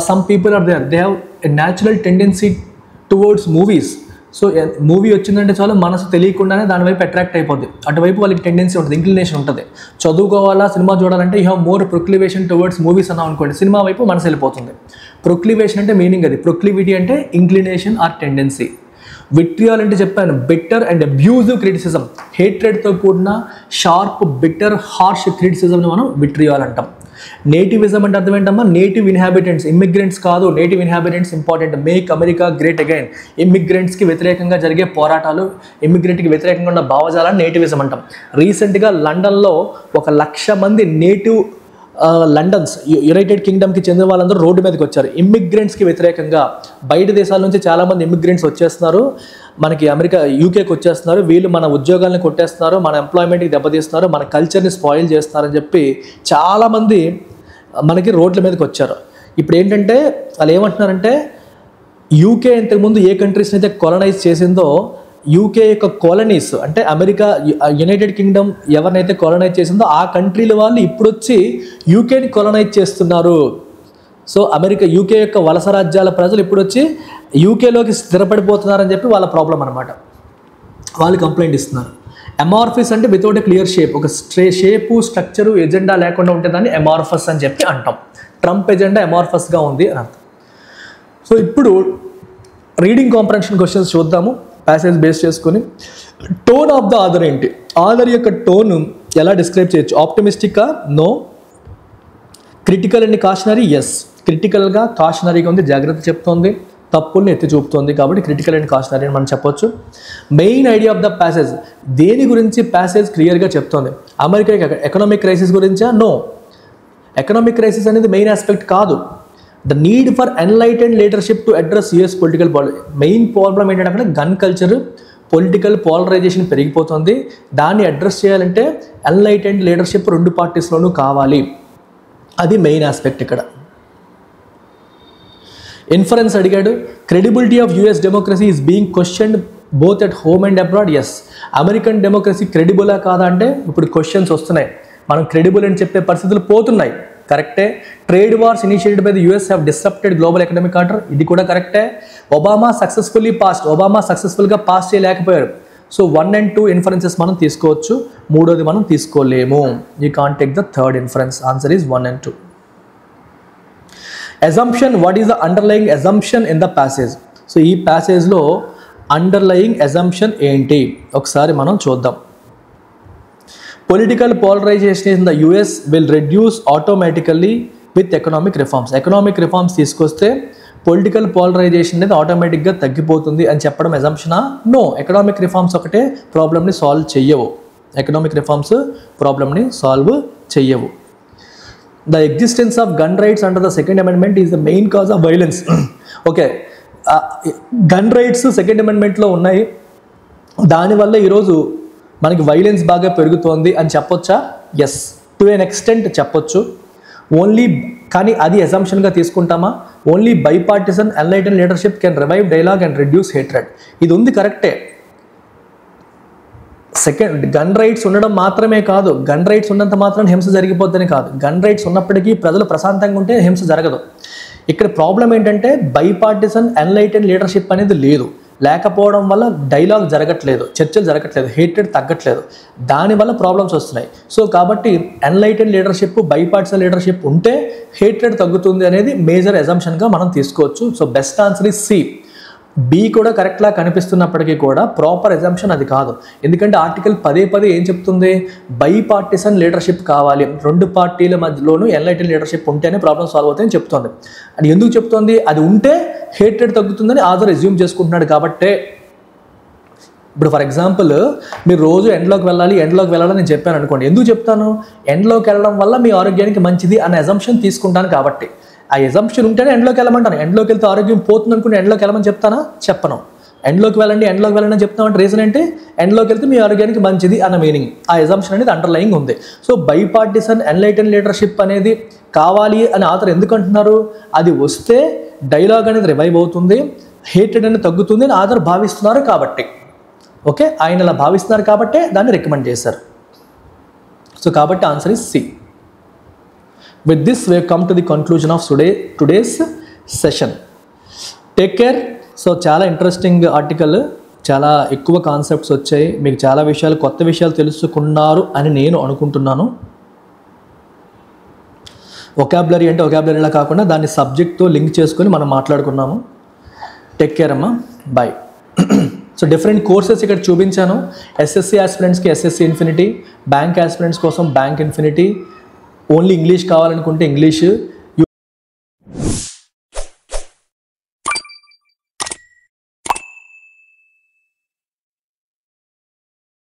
some people are there, they have a natural tendency towards movies. So movie వచ్చిందంటే చాలు మనసు తెలియకుండానే దాని వైపు అట్రాక్ట్ అయిపోద్ది, అటువైపు వాళ్ళకి టెండెన్సీ ఉంటుంది, ఇంక్లినేషన్ ఉంటుంది. చదువుకోవాలా, సినిమా చూడాలంటే you have more proclivation towards movies అన్నాం అనుకోండి, సినిమా వైపు మనసు వెళ్ళిపోతుంది. ప్రొక్లివేషన్ అంటే మీనింగ్ అది, ప్రొక్లివిటీ అంటే ఇంక్లినేషన్ ఆర్ టెండెన్సీ. విట్రియాల్ అంటే చెప్పాను, బిట్టర్ అండ్ అబ్యూజివ్ క్రిటిసిజం, హేట్రెడ్తో కూడిన షార్ప్, బిట్టర్, హార్ష్ క్రిటిసిజంని మనం విట్రియాల్ అంటాం. నేటివిజం అంటే అర్థం ఏంటమ్మా? నేటివ్ ఇన్హాబిటెంట్స్, ఇమ్మిగ్రెంట్స్ కాదు, native inhabitants important. Make America great again. ఇమ్మిగ్రెంట్స్కి వ్యతిరేకంగా జరిగే పోరాటాలు, ఇమ్మిగ్రెంట్కి వ్యతిరేకంగా ఉన్న భావజాలాన్ని నేటివిజం అంటాం. రీసెంట్గా లండన్లో 1,00,000 మంది నేటివ్ యునైటెడ్ కింగ్డమ్కి చెందిన వాళ్ళందరూ రోడ్డు మీదకి వచ్చారు ఇమ్మిగ్రెంట్స్కి వ్యతిరేకంగా. బయట దేశాల నుంచి చాలామంది ఇమ్మిగ్రెంట్స్ వచ్చేస్తున్నారు, మనకి యూకేకి వచ్చేస్తున్నారు. వీళ్ళు మన ఉద్యోగాలను కొట్టేస్తున్నారు, మన ఎంప్లాయ్మెంట్కి దెబ్బతీస్తున్నారు, మన కల్చర్ని స్పాయిల్ చేస్తున్నారని చెప్పి చాలామంది మనకి రోడ్ల మీదకి వచ్చారు. ఇప్పుడు ఏంటంటే వాళ్ళు ఏమంటున్నారంటే, యూకే ఇంతకుముందు ఏ కంట్రీస్ని అయితే కొలనైజ్ చేసిందో, యూకే యొక్క కాలనీస్ అంటే అమెరికా, యునైటెడ్ కింగ్డమ్ ఎవరినైతే కాలనైజ్ చేసిందో ఆ కంట్రీల వాళ్ళు ఇప్పుడు వచ్చి యూకేని కాలనైజ్ చేస్తున్నారు. సో యూకే యొక్క వలస రాజ్యాల ప్రజలు ఇప్పుడు వచ్చి యూకేలోకి స్థిరపడిపోతున్నారని చెప్పి వాళ్ళ ప్రాబ్లం అనమాట. వాళ్ళు కంప్లైంట్ ఇస్తున్నారు. అమార్ఫిస్ అంటే వితౌట్ ఎ క్లియర్ షేప్, ఒక షేపు, స్ట్రక్చరు, ఎజెండా లేకుండా ఉంటే దాన్ని అమార్ఫస్ అని చెప్పి అంటాం. ట్రంప్ ఎజెండా అమార్ఫస్గా ఉంది అని అర్థం. సో ఇప్పుడు రీడింగ్ కాంప్రహెన్షన్ క్వశ్చన్స్ చూద్దాము ప్యాసేజ్ బేస్ చేసుకొని. టోన్ ఆఫ్ ద ఆథర్ ఏంటి? ఆథర్ యొక్క టోన్ ఎలా డిస్క్రైబ్ చేయొచ్చు? ఆప్టమిస్టిక్గా? No. Critical and cautionary? Yes. క్రిటికల్గా, కాషనరీగా ఉంది, జాగ్రత్త చెప్తోంది, తప్పుల్ని ఎత్తి చూపుతోంది, కాబట్టి క్రిటికల్ అండ్ కాషనరీ అని మనం చెప్పొచ్చు. Main idea of the passage, దేని గురించి ప్యాసేజ్ క్లియర్గా చెప్తోంది? అమెరికా ఎకనామిక్ క్రైసిస్ గురించా? నో. ఎకనామిక్ క్రైసిస్ అనేది మెయిన్ ఆస్పెక్ట్ కాదు. The need for enlightened leadership to address US political polity. Main problem ఏంటంటే అక్కడ గన్ కల్చర్, పొలిటికల్ పోలరైజేషన్ పెరిగిపోతుంది. దాన్ని అడ్రస్ చేయాలంటే ఎన్లైటెండ్ లీడర్షిప్ 2 పార్టీస్లోనూ కావాలి. అది మెయిన్ ఆస్పెక్ట్ ఇక్కడ. ఇన్ఫరెన్స్ అడిగాడు. Credibility of US democracy is being questioned both at home and abroad. Yes. American democracy క్రెడిబులా కాదా అంటే ఇప్పుడు క్వశ్చన్స్ వస్తున్నాయి. మనం క్రెడిబుల్ అని చెప్పే పరిస్థితులు పోతున్నాయి, కరెక్టే. Trade wars initiated by the US have disrupted global economic order, ఇది కూడా కరెక్టే. ఒబామా సక్సెస్ఫుల్గా పాస్ చేయలేకపోయారు. సో 1 and 2 ఇన్ఫరెన్సెస్ మనం తీసుకోవచ్చు, 3వది మనం తీసుకోలేము. You can't take the 3rd inference. Answer is 1 and 2. Assumption, what is the underlying assumption in the passage? So ఈ ప్యాసేజ్లో అండర్లయింగ్ అజంప్షన్ ఏంటి ఒకసారి మనం చూద్దాం. Political polarisation in the US will reduce automatically with economic reforms. Economic reforms తీసుకొస్తే political polarisation అనేది ఆటోమేటిక్గా తగ్గిపోతుంది అని చెప్పడం అజంప్షనా? నో. ఎకనామిక్ రిఫార్మ్స్ ఒకటే ప్రాబ్లమ్ని సాల్వ్ చెయ్యవు. ఎకనామిక్ రిఫార్మ్స్ ప్రాబ్లమ్ని సాల్వ్ చెయ్యవు. The existence of gun rights under the second amendment is the main cause of violence. Okay, gun rights second అమెండ్మెంట్లో ఉన్నాయి, దానివల్ల ఈరోజు మనకి వైలెన్స్ బాగా పెరుగుతోంది అని చెప్పొచ్చా? ఎస్, టు ఎన్ ఎక్స్టెంట్ చెప్పొచ్చు. ఓన్లీ కానీ అది అజంప్షన్గా తీసుకుంటామా? Only bipartisan enlighten leadership can revive dialogue and reduce hatred. ఇది ఉంది కరెక్టే. సెకండ్, గన్ రైట్స్ ఉండడం మాత్రమే కాదు, గన్ రైట్స్ ఉన్నంత మాత్రం హింస జరిగిపోద్దని కాదు. గన్ రైట్స్ ఉన్నప్పటికీ ప్రజలు ప్రశాంతంగా ఉంటే హింస జరగదు. ఇక్కడ ప్రాబ్లం ఏంటంటే బైపార్టిజన్ ఎన్లైటెన్ లీడర్షిప్ అనేది లేదు. లేకపోవడం వల్ల డైలాగ్ జరగట్లేదు, చర్చలు జరగట్లేదు, హేట్రెడ్ తగ్గట్లేదు, దానివల్ల ప్రాబ్లమ్స్ వస్తున్నాయి. సో కాబట్టి ఎన్లైటెన్ లీడర్షిప్, బైపార్టిజన్ లీడర్షిప్ ఉంటే హేట్రెడ్ తగ్గుతుంది అనేది మేజర్ అజంప్షన్గా మనం తీసుకోవచ్చు. So best answer is C. B కూడా కరెక్ట్లా కనిపిస్తున్నప్పటికీ కూడా ప్రాపర్ అజంప్షన్ అది కాదు. ఎందుకంటే ఆర్టికల్ పదే ఏం చెప్తుంది? బైపార్టిజన్ లీడర్షిప్ కావాలి, రెండు పార్టీల మధ్యలోనూ ఎన్లైటెన్ లీడర్షిప్ ఉంటేనే ప్రాబ్లమ్ సాల్వ్ అవుతాయని చెప్తోంది. అది ఎందుకు చెప్తోంది? అది ఉంటే హేట్రెడ్ తగ్గుతుందని ఆథర్ అజ్యూమ్ చేసుకుంటున్నాడు కాబట్టే. ఇప్పుడు ఫర్ ఎగ్జాంపుల్ మీరు రోజు ఎండ్లోకి వెళ్ళాలని నేను చెప్పాను అనుకోండి. ఎందుకు చెప్తాను? ఎండ్లోకి వెళ్ళడం వల్ల మీ ఆరోగ్యానికి మంచిది అనే అజంప్షన్ తీసుకుంటాను కాబట్టి. ఆ ఎజంప్షన్ ఉంటేనే ఎండ్లోకి వెళ్ళమంటాను. ఎండ్లోకి వెళ్తే ఆరోగ్యం పోతుంది అనుకుంటే ఎండ్లోకి వెళ్ళమని చెప్తానా? చెప్పను. ఎండ్లోకి వెళ్ళండి అని చెప్తామంటే రీజన్ ఏంటి? ఎండ్లోకి వెళ్తే మీ ఆరోగ్యానికి మంచిది అన్న మీనింగ్. ఆ ఎజంప్షన్ అనేది అండర్లయింగ్ ఉంది. సో బైపార్టిజన్ ఎన్లైటెన్ లీడర్షిప్ అనేది కావాలి అని ఆథర్ ఎందుకు అంటున్నారు? అది వస్తే డైలాగ్ అనేది రివైవ్ అవుతుంది, హేట్రెడ్ అనేది తగ్గుతుంది అని ఆథర్ భావిస్తున్నారు కాబట్టి. ఓకే, ఆయన ఇలా భావిస్తున్నారు కాబట్టే దాన్ని రికమెండ్ చేశారు. సో కాబట్టి answer is C. With this, we have come to the conclusion of today's session. Take care. So చాలా ఇంట్రెస్టింగ్ ఆర్టికల్, చాలా ఎక్కువ కాన్సెప్ట్స్ వచ్చాయి, మీకు చాలా విషయాలు, కొత్త విషయాలు తెలుసుకున్నారు అని నేను అనుకుంటున్నాను. ఒకాబులరీ అంటే ఒకాబులరీలా కాకుండా దాన్ని సబ్జెక్ట్తో లింక్ చేసుకొని మనం మాట్లాడుకున్నాము. టేక్ కేర్ అమ్మా, బాయ్. సో డిఫరెంట్ కోర్సెస్ ఇక్కడ చూపించాను. ఎస్ఎస్సి ఆస్పిరెంట్స్కి ఎస్ఎస్సి ఇన్ఫినిటీ, బ్యాంక్ ఆస్పిరెంట్స్ కోసం బ్యాంక్ ఇన్ఫినిటీ, ఓన్లీ ఇంగ్లీష్ కావాలనుకుంటే ఇంగ్లీష్,